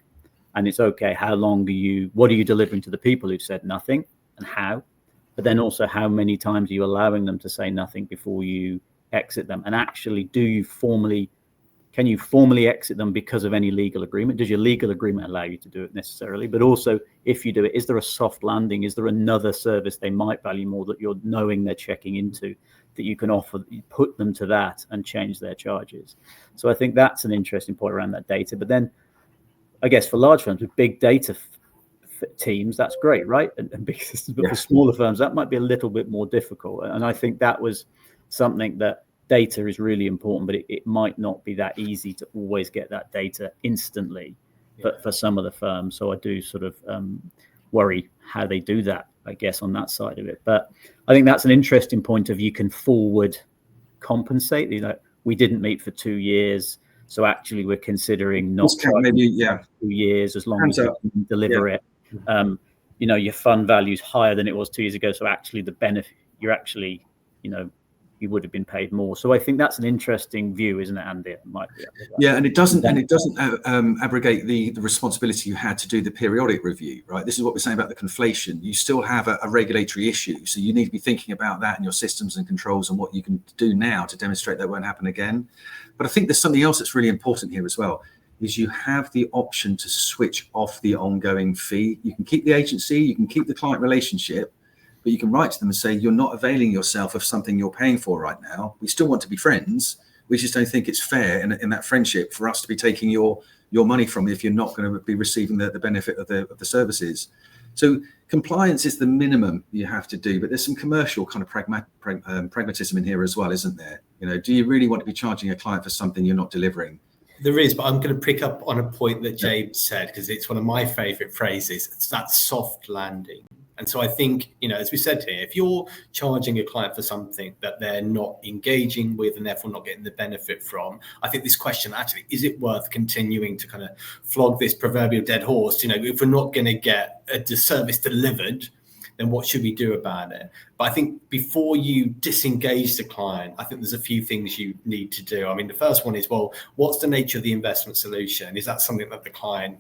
And it's okay, what are you delivering to the people who've said nothing and how? But then also, how many times are you allowing them to say nothing before you exit them? And actually, can you formally exit them because of any legal agreement? Does your legal agreement allow you to do it necessarily? But also, if you do it, is there a soft landing? Is there another service they might value more that you're knowing they're checking into, that you can offer, put them to that and change their charges? So I think that's an interesting point around that data. But then I guess for large firms with big data teams, that's great, right? And big systems, but for smaller firms, that might be a little bit more difficult. And I think that was something that data is really important, but it might not be that easy to always get that data instantly for some of the firms. So I do sort of worry how they do that, I guess, on that side of it. But I think that's an interesting point of you can forward compensate. We didn't meet for 2 years, so actually we're considering not maybe 2 years as long as you can deliver it. Your fund value is higher than it was 2 years ago, so actually the benefit, you're actually, you would have been paid more. So I think that's an interesting view, isn't it, Andy? It might be. Yeah, and it doesn't abrogate the responsibility you had to do the periodic review, right? This is what we're saying about the conflation. You still have a regulatory issue, so you need to be thinking about that in your systems and controls and what you can do now to demonstrate that won't happen again. But I think there's something else that's really important here as well, is you have the option to switch off the ongoing fee. You can keep the agency, you can keep the client relationship, but you can write to them and say, you're not availing yourself of something you're paying for right now. We still want to be friends. We just don't think it's fair in that friendship for us to be taking your money from you if you're not going to be receiving the benefit of the services. So compliance is the minimum you have to do, but there's some commercial kind of pragmatism in here as well, isn't there? Do you really want to be charging a client for something you're not delivering? There is, but I'm going to pick up on a point that James said, because it's one of my favorite phrases. It's that soft landing. And so I think, as we said here, if you're charging a client for something that they're not engaging with and therefore not getting the benefit from, I think this question actually, is it worth continuing to kind of flog this proverbial dead horse? If we're not going to get a service delivered, then what should we do about it? But I think before you disengage the client, I think there's a few things you need to do. I mean, the first one is, well, what's the nature of the investment solution? Is that something that the client,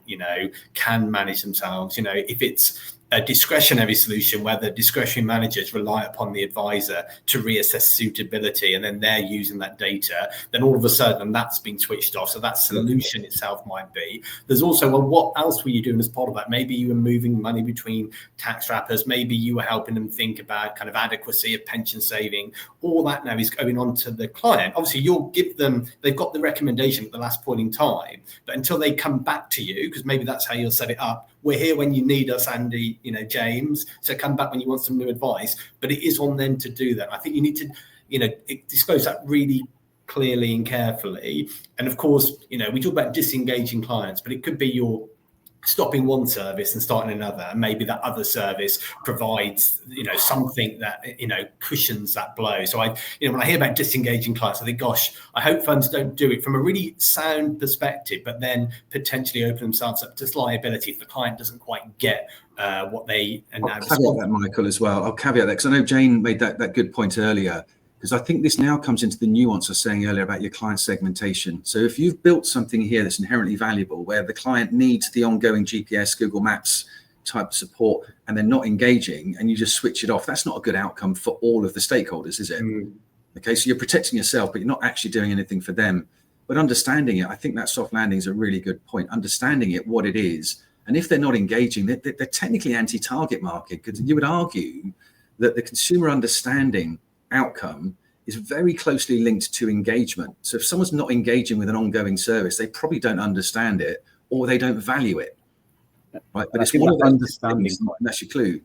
can manage themselves? If it's a discretionary solution where the discretionary managers rely upon the advisor to reassess suitability and then they're using that data, then all of a sudden that's been switched off. So that solution itself might be. There's also, well, what else were you doing as part of that? Maybe you were moving money between tax wrappers. Maybe you were helping them think about kind of adequacy of pension saving. All that now is going on to the client. Obviously, you'll give them, they've got the recommendation at the last point in time, but until they come back to you, because maybe that's how you'll set it up. We're here when you need us, Andy, James. So come back when you want some new advice. But it is on them to do that. I think you need to, disclose that really clearly and carefully. And of course, we talk about disengaging clients, but it could be you're stopping one service and starting another, and maybe that other service provides something that cushions that blow. So when I hear about disengaging clients, I think, gosh, I hope firms don't do it from a really sound perspective, but then potentially open themselves up to liability if the client doesn't quite get what they are now. I'll caveat that, Michael, as well. I'll caveat that because I know Jane made that good point earlier, because I think this now comes into the nuance I was saying earlier about your client segmentation. So if you've built something here that's inherently valuable, where the client needs the ongoing GPS, Google Maps type support, and they're not engaging, and you just switch it off, that's not a good outcome for all of the stakeholders, is it? Okay, so you're protecting yourself, but you're not actually doing anything for them. But understanding it, I think that soft landing is a really good point. Understanding it, what it is, and if they're not engaging, they're technically anti-target market, because you would argue that the consumer understanding outcome is very closely linked to engagement. So if someone's not engaging with an ongoing service, they probably don't understand it or they don't value it. Right? But it's one of understanding. That's your clue.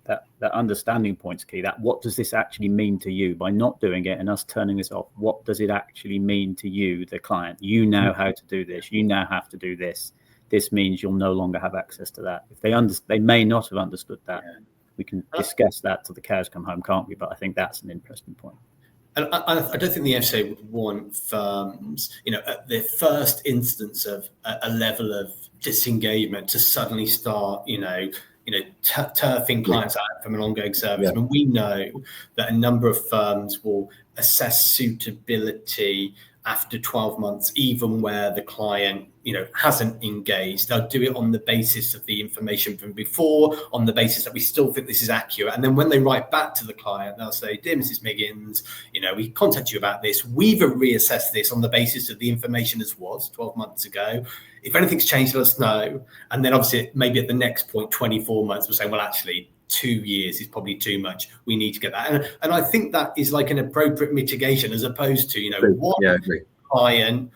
That understanding point's key. That what does this actually mean to you by not doing it and us turning this off? What does it actually mean to you, the client? You know how to do this. You now have to do this. This means you'll no longer have access to that. If they may not have understood that. Yeah. We can discuss that till the cows come home, can't we? But I think that's an interesting point. And I don't think the FCA would want firms, at the first instance of a level of disengagement to suddenly start, turfing clients out from an ongoing service. Yeah. And we know that a number of firms will assess suitability after 12 months, even where the client, hasn't engaged. They'll do it on the basis of the information from before, on the basis that we still think this is accurate. And then when they write back to the client, they'll say, dear Mrs. Miggins, we contacted you about this. We've reassessed this on the basis of the information as was 12 months ago. If anything's changed, let us know. And then obviously maybe at the next point, 24 months, we'll say, well, actually, 2 years is probably too much. We need to get that. And I think that is like an appropriate mitigation as opposed to, one client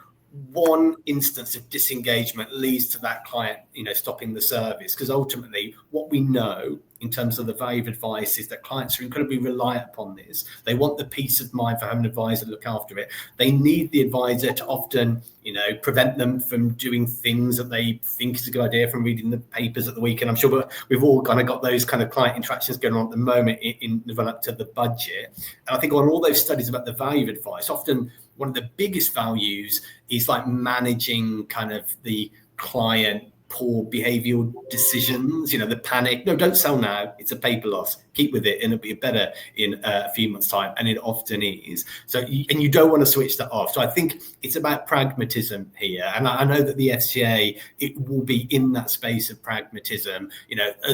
one instance of disengagement leads to that client, stopping the service. Because ultimately, what we know in terms of the value of advice is that clients are incredibly reliant upon this. They want the peace of mind for having an advisor look after it. They need the advisor to often, prevent them from doing things that they think is a good idea, from reading the papers at the weekend. I'm sure we've all kind of got those kind of client interactions going on at the moment in the run-up to the budget. And I think on all those studies about the value of advice, often one of the biggest values is like managing kind of the client poor behavioral decisions, the panic. No, don't sell now. It's a paper loss. Keep with it and it'll be better in a few months' time. And it often is. So, and you don't want to switch that off. So I think it's about pragmatism here. And I know that the FCA, it will be in that space of pragmatism,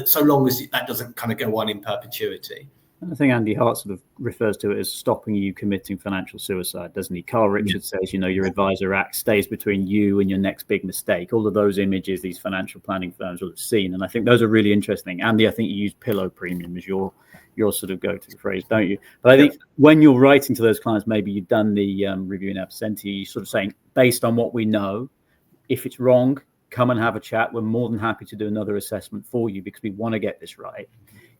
so long as that doesn't kind of go on in perpetuity. I think Andy Hart sort of refers to it as stopping you committing financial suicide, doesn't he? Carl Richards says, your advisor act stays between you and your next big mistake. All of those images these financial planning firms will have seen. And I think those are really interesting. Andy, I think you use pillow premium as your sort of go-to phrase, don't you? But I think when you're writing to those clients, maybe you've done the review in absentee, you're sort of saying, based on what we know, if it's wrong, come and have a chat. We're more than happy to do another assessment for you because we want to get this right.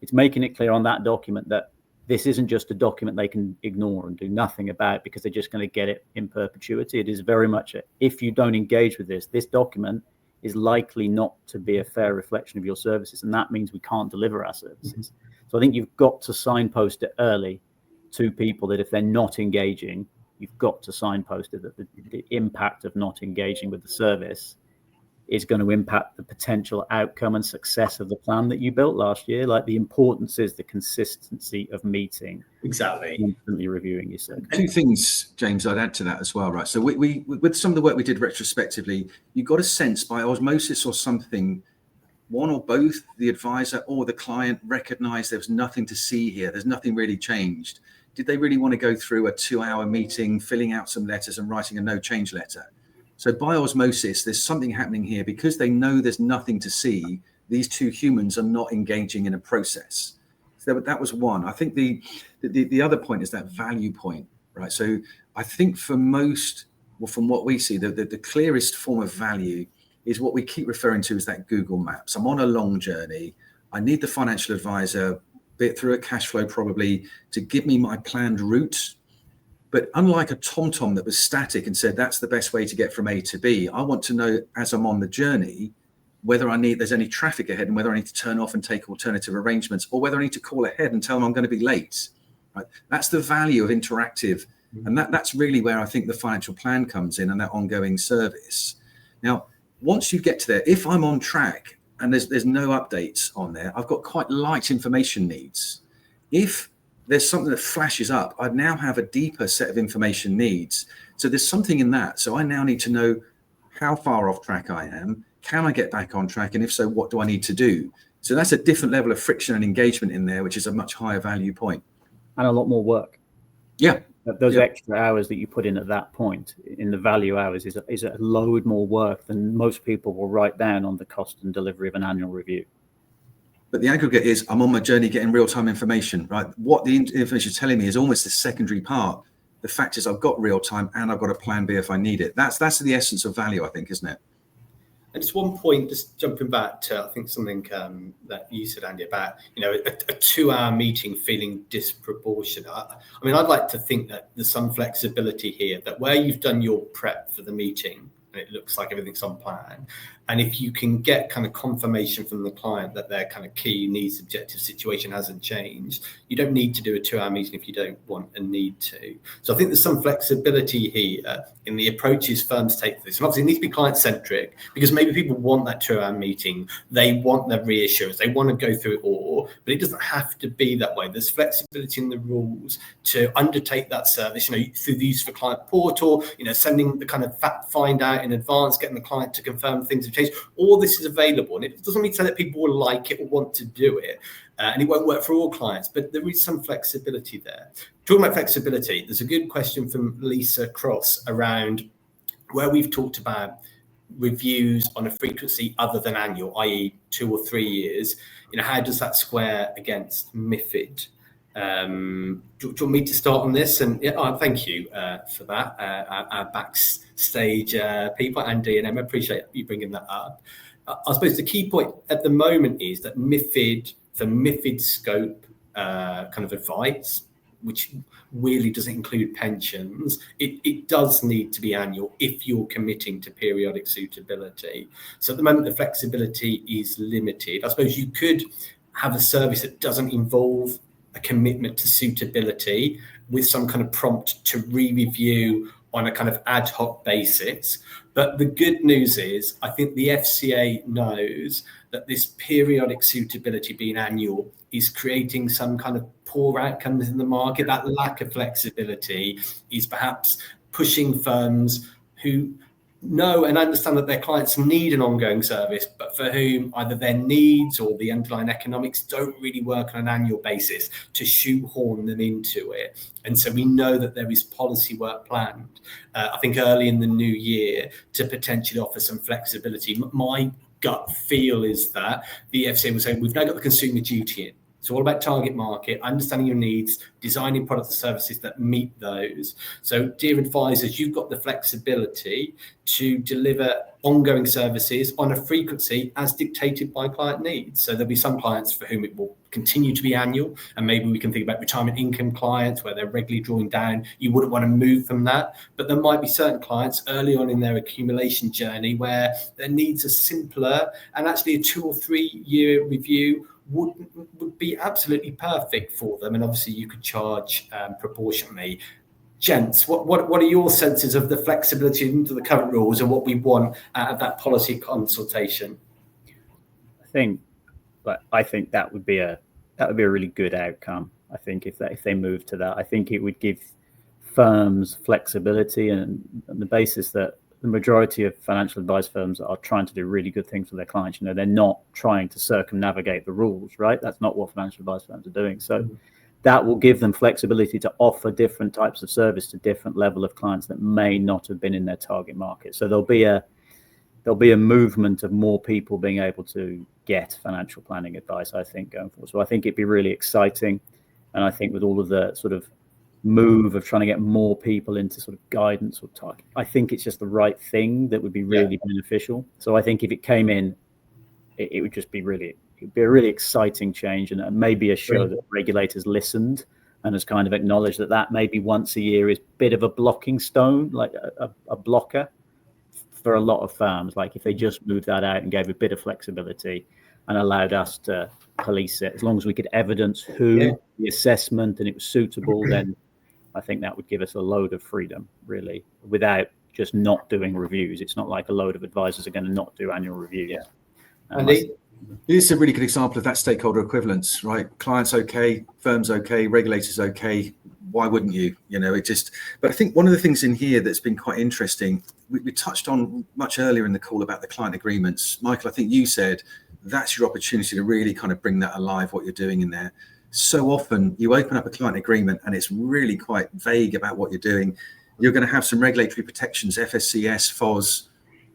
It's making it clear on that document that this isn't just a document they can ignore and do nothing about because they're just going to get it in perpetuity. It is very much if you don't engage with this document is likely not to be a fair reflection of your services. And that means we can't deliver our services. So I think you've got to signpost it early to people that if they're not engaging, you've got to signpost it that the impact of not engaging with the service is going to impact the potential outcome and success of the plan that you built last year. Like the importance is the consistency of meeting. Exactly. Constantly reviewing your service. Two things, James, I'd add to that as well, right? So we with some of the work we did retrospectively, you got a sense by osmosis or something, one or both the advisor or the client recognized there was nothing to see here. There's nothing really changed. Did they really want to go through a 2-hour meeting, filling out some letters and writing a no change letter? So by osmosis, there's something happening here because they know there's nothing to see. These two humans are not engaging in a process. So that was one. I think the other point is that value point, right? So I think for most, well, from what we see, the clearest form of value is what we keep referring to as that Google Maps. I'm on a long journey. I need the financial advisor, be it through a cash flow probably, to give me my planned route. But unlike a TomTom that was static and said that's the best way to get from A to B, I want to know as I'm on the journey whether there's any traffic ahead and whether I need to turn off and take alternative arrangements, or whether I need to call ahead and tell them I'm going to be late. Right? That's the value of interactive, and that's really where I think the financial plan comes in and that ongoing service. Now, once you get to there, if I'm on track and there's no updates on there, I've got quite light information needs. If there's something that flashes up, I now have a deeper set of information needs. So there's something in that. So I now need to know how far off track I am. Can I get back on track? And if so, what do I need to do? So that's a different level of friction and engagement in there, which is a much higher value point. And a lot more work. Yeah. Those extra hours that you put in at that point in the value hours is a load more work than most people will write down on the cost and delivery of an annual review. But the aggregate is I'm on my journey getting real-time information, right? What the information is telling me is almost the secondary part. The fact is I've got real-time and I've got a plan B if I need it. That's the essence of value, I think, isn't it? And just one point, just jumping back to, I think something that you said, Andy, about, a 2-hour meeting feeling disproportionate. I mean, I'd like to think that there's some flexibility here, that where you've done your prep for the meeting, and it looks like everything's on plan, and if you can get kind of confirmation from the client that their kind of key needs, objective situation hasn't changed, you don't need to do a 2-hour meeting if you don't want and need to. So I think there's some flexibility here in the approaches firms take to this. And obviously it needs to be client-centric, because maybe people want that 2-hour meeting, they want their reassurance, they want to go through it all, but it doesn't have to be that way. There's flexibility in the rules to undertake that service, through the use of a client portal, sending the kind of fact find out in advance, getting the client to confirm things have changed. All this is available, and it doesn't mean to say that people will like it or want to do it, and it won't work for all clients, but there is some flexibility there. Talking about flexibility, there's a good question from Lisa Cross around where we've talked about reviews on a frequency other than annual, i.e. 2 or 3 years. How does that square against MiFID? Do you want me to start on this? And thank you for that. Our backstage people, Andy and Emma, appreciate you bringing that up. I suppose the key point at the moment is that MiFID scope kind of advice, which really doesn't include pensions, it does need to be annual if you're committing to periodic suitability. So at the moment, the flexibility is limited. I suppose you could have a service that doesn't involve a commitment to suitability with some kind of prompt to re-review on a kind of ad hoc basis. But the good news is, I think the FCA knows that this periodic suitability being annual is creating some kind of poor outcomes in the market. That lack of flexibility is perhaps pushing firms who know and understand that their clients need an ongoing service, but for whom either their needs or the underlying economics don't really work on an annual basis, to shoehorn them into it. And so we know that there is policy work planned, I think early in the new year, to potentially offer some flexibility. My gut feel is that the FCA will say, we've now got the consumer duty in. It's all about target market, understanding your needs, designing products and services that meet those. So, dear advisors, you've got the flexibility to deliver ongoing services on a frequency as dictated by client needs. So there'll be some clients for whom it will continue to be annual, and maybe we can think about retirement income clients where they're regularly drawing down. You wouldn't want to move from that, but there might be certain clients early on in their accumulation journey where their needs are simpler, and actually a 2 or 3 year review would be absolutely perfect for them. And obviously you could charge proportionately. Gents, what are your senses of the flexibility into the current rules and what we want out of that policy consultation? I think that would be a really good outcome. I think if they move to that, I think it would give firms flexibility, and on the basis that the majority of financial advice firms are trying to do really good things for their clients. You know, they're not trying to circumnavigate the rules, right? That's not what financial advice firms are doing. So that will give them flexibility to offer different types of service to different level of clients that may not have been in their target market. So there'll be a movement of more people being able to get financial planning advice, I think, going forward. So I think it'd be really exciting. And I think with all of the sort of move of trying to get more people into sort of guidance or target, I think it's just the right thing that would be really beneficial. So I think if it came in, it would just be it'd be a really exciting change, and maybe a show that regulators listened and has kind of acknowledged that maybe once a year is a bit of a blocking stone, like a blocker for a lot of firms. Like if they just moved that out and gave a bit of flexibility and allowed us to police it, as long as we could evidence the assessment and it was suitable, then I think that would give us a load of freedom, really, without just not doing reviews. It's not like a load of advisors are going to not do annual reviews. Yeah. This is a really good example of that stakeholder equivalence, right? Clients okay, firms okay, regulators okay. Why wouldn't you? You know, but I think one of the things in here that's been quite interesting, we touched on much earlier in the call about the client agreements. Michael, I think you said that's your opportunity to really kind of bring that alive, what you're doing in there. So often you open up a client agreement and it's really quite vague about what you're doing. You're going to have some regulatory protections, FSCS, FOS.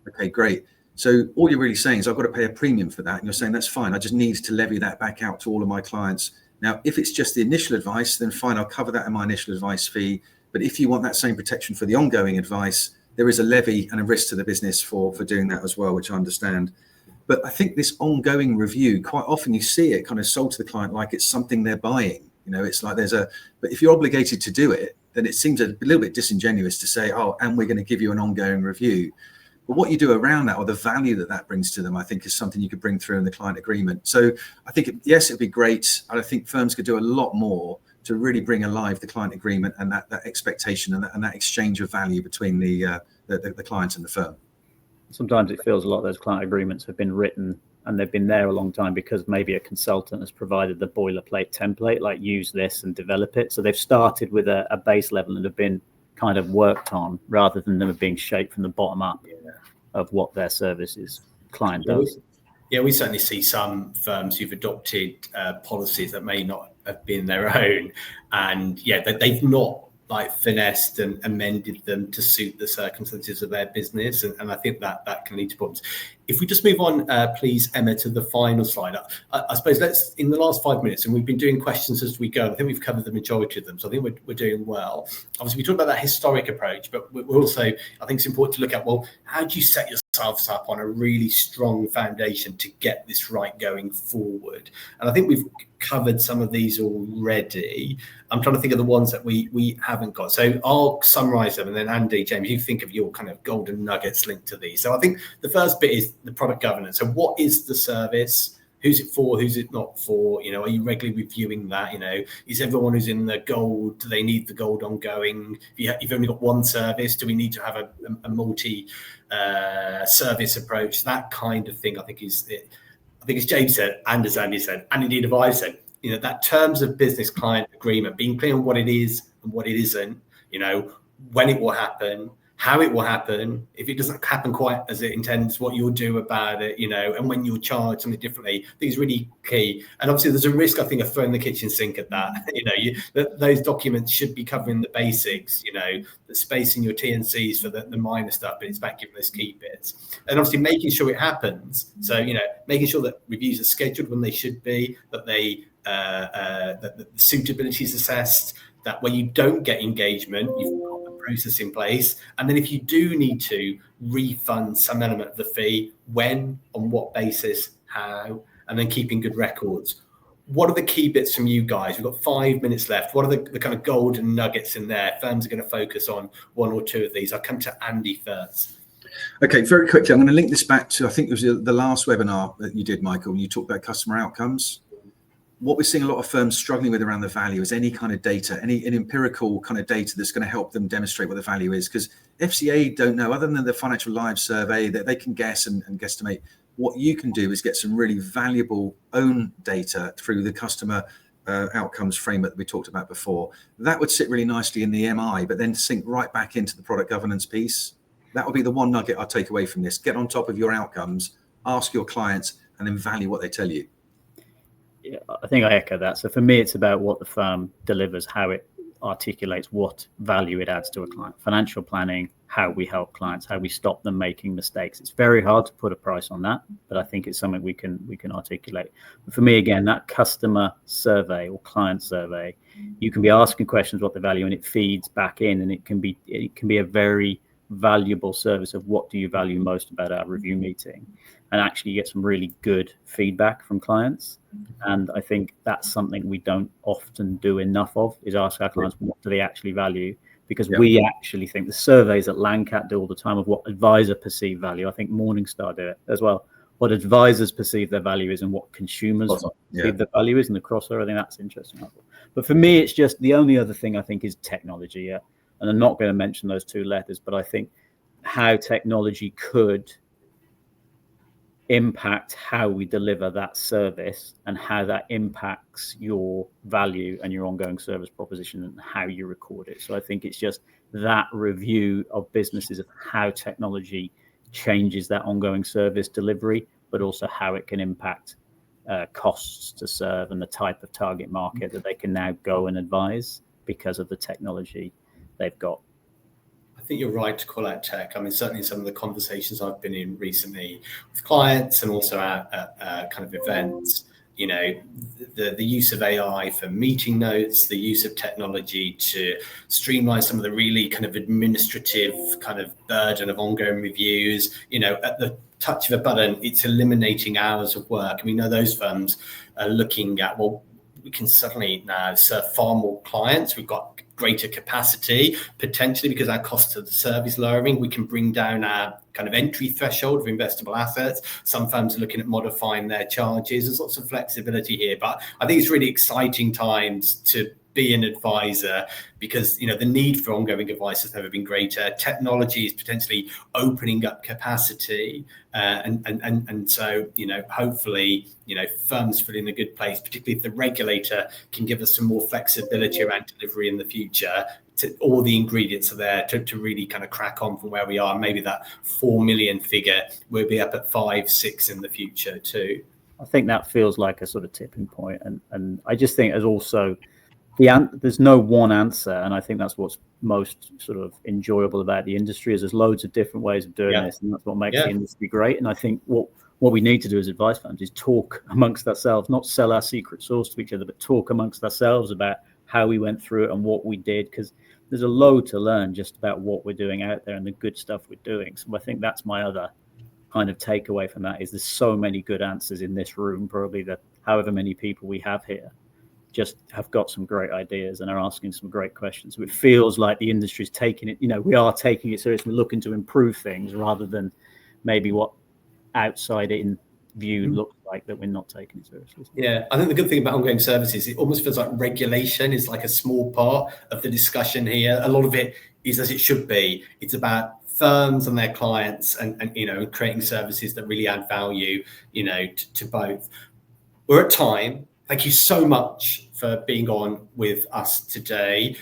Okay, great. So all you're really saying is I've got to pay a premium for that. And you're saying that's fine. I just need to levy that back out to all of my clients. Now, if it's just the initial advice, then fine, I'll cover that in my initial advice fee. But if you want that same protection for the ongoing advice, there is a levy and a risk to the business for doing that as well, which I understand. But I think this ongoing review, quite often you see it kind of sold to the client like it's something they're buying. You know, it's like but if you're obligated to do it, then it seems a little bit disingenuous to say, oh, and we're going to give you an ongoing review. But what you do around that, or the value that brings to them, I think is something you could bring through in the client agreement. So I think, yes, it'd be great. And I think firms could do a lot more to really bring alive the client agreement and that expectation and that exchange of value between the client and the firm. Sometimes it feels a lot of those client agreements have been written and they've been there a long time because maybe a consultant has provided the boilerplate template, like use this and develop it. So they've started with a base level and have been kind of worked on rather than them being shaped from the bottom up of what their services client does. Yeah, we certainly see some firms who've adopted policies that may not have been their own, and that they've not like finessed and amended them to suit the circumstances of their business, and I think that can lead to problems. If we just move on, please, Emma, to the final slide. I suppose let's, in the last 5 minutes, and we've been doing questions as we go. I think we've covered the majority of them, so I think we're doing well. Obviously, we talked about that historic approach, but we're also, I think it's important to look at, well, how do you set yourselves up on a really strong foundation to get this right going forward? And I think we've covered some of these already. I'm trying to think of the ones that we haven't got. So I'll summarize them, and then Andy, James, you think of your kind of golden nuggets linked to these. So I think the first bit is the product governance. So what is the service? Who's it for? Who's it not for? You know, are you regularly reviewing that? You know, is everyone who's in the gold, do they need the gold ongoing? If you've only got one service, do we need to have a multi service approach? That kind of thing, I think is it. I think as James said, and as Andy said, and indeed as I said, you know, that terms of business client agreement, being clear on what it is and what it isn't, you know, when it will happen, how it will happen, if it doesn't happen quite as it intends, what you'll do about it, you know, and when you'll charge something differently, I think is really key. And obviously there's a risk, I think, of throwing the kitchen sink at that. You know, those documents should be covering the basics, you know, the space in your T&Cs for the minor stuff, but it's about giving those key bits. And obviously making sure it happens. So, you know, making sure that reviews are scheduled when they should be, that that the suitability is assessed, that when you don't get engagement, you've got the process in place. And then if you do need to refund some element of the fee, when, on what basis, how, and then keeping good records. What are the key bits from you guys? We've got 5 minutes left. What are the kind of golden nuggets in there? Firms are going to focus on one or two of these. I'll come to Andy first. Okay, very quickly, I'm going to link this back to, I think it was the last webinar that you did, Michael, when you talked about customer outcomes. What we're seeing a lot of firms struggling with around the value is any kind of data, any empirical kind of data that's going to help them demonstrate what the value is. Because FCA don't know, other than the Financial Lives survey, that they can guess and guesstimate. What you can do is get some really valuable own data through the customer outcomes framework that we talked about before. That would sit really nicely in the MI, but then sink right back into the product governance piece. That would be the one nugget I'll take away from this. Get on top of your outcomes, ask your clients, and then value what they tell you. Yeah, I think I echo that. So for me, it's about what the firm delivers, how it articulates what value it adds to a client. Financial planning, how we help clients, how we stop them making mistakes. It's very hard to put a price on that, but I think it's something we can articulate. But for me, again, that customer survey or client survey, you can be asking questions what the value, and it feeds back in, and it can be a very valuable service of what do you value most about our review meeting, and actually get some really good feedback from clients. And I think that's something we don't often do enough of, is ask our clients what do they actually value, because we actually think the surveys that Lancat do all the time of what advisor perceive value. I think Morningstar do it as well. What advisors perceive their value is and what consumers perceive their value is, and the crossover. I think that's interesting. But for me, it's just the only other thing I think is technology. Yeah. And I'm not going to mention those two letters, but I think how technology could impact how we deliver that service and how that impacts your value and your ongoing service proposition and how you record it. So I think it's just that review of businesses of how technology changes that ongoing service delivery, but also how it can impact costs to serve and the type of target market that they can now go and advise because of the technology they've got. I think you're right to call out tech. I mean, certainly some of the conversations I've been in recently with clients and also at kind of events, you know, the use of AI for meeting notes, the use of technology to streamline some of the really kind of administrative kind of burden of ongoing reviews, you know, at the touch of a button, it's eliminating hours of work. And we know those firms are looking at, well, we can suddenly now serve far more clients. We've got greater capacity, potentially because our cost of the service lowering. We can bring down our kind of entry threshold for investable assets. Some firms are looking at modifying their charges. There's lots of flexibility here, but I think it's really exciting times to be an advisor because, you know, the need for ongoing advice has never been greater. Technology is potentially opening up capacity, and so, you know, hopefully, you know, firms feel in a good place, particularly if the regulator can give us some more flexibility around delivery in the future. All the ingredients are there to really kind of crack on from where we are. Maybe that 4 million figure will be up at 5, 6 in the future too. I think that feels like a sort of tipping point, and I just think as also there's no one answer, and I think that's what's most sort of enjoyable about the industry is there's loads of different ways of doing this, and that's what makes the industry great. And I think what we need to do as advice firms is talk amongst ourselves, not sell our secret sauce to each other, but talk amongst ourselves about how we went through it and what we did, because there's a load to learn just about what we're doing out there and the good stuff we're doing. So I think that's my other kind of takeaway from that is there's so many good answers in this room, probably that however many people we have here just have got some great ideas and are asking some great questions. So it feels like the industry's taking it, we are taking it seriously, looking to improve things rather than maybe what outside in view looks like that we're not taking it seriously. Yeah, I think the good thing about ongoing services, it almost feels like regulation is like a small part of the discussion here. A lot of it is as it should be. It's about firms and their clients and creating services that really add value, to both. We're at time. Thank you so much for being on with us today.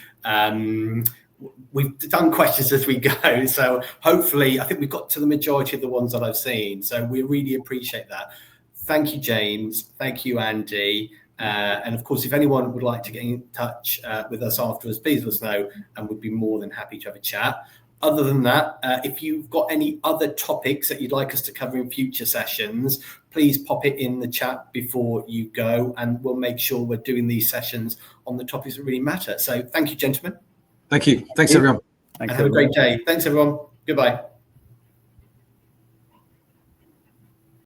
We've done questions as we go, so hopefully I think we've got to the majority of the ones that I've seen. So we really appreciate that. Thank you, James. Thank you, Andy. And of course, if anyone would like to get in touch with us afterwards, please let us know, and we'd be more than happy to have a chat. Other than that, if you've got any other topics that you'd like us to cover in future sessions, please pop it in the chat before you go, and we'll make sure we're doing these sessions on the topics that really matter. So thank you, gentlemen. Thank you. Thanks, everyone. Have a great day. Thanks, everyone. Goodbye.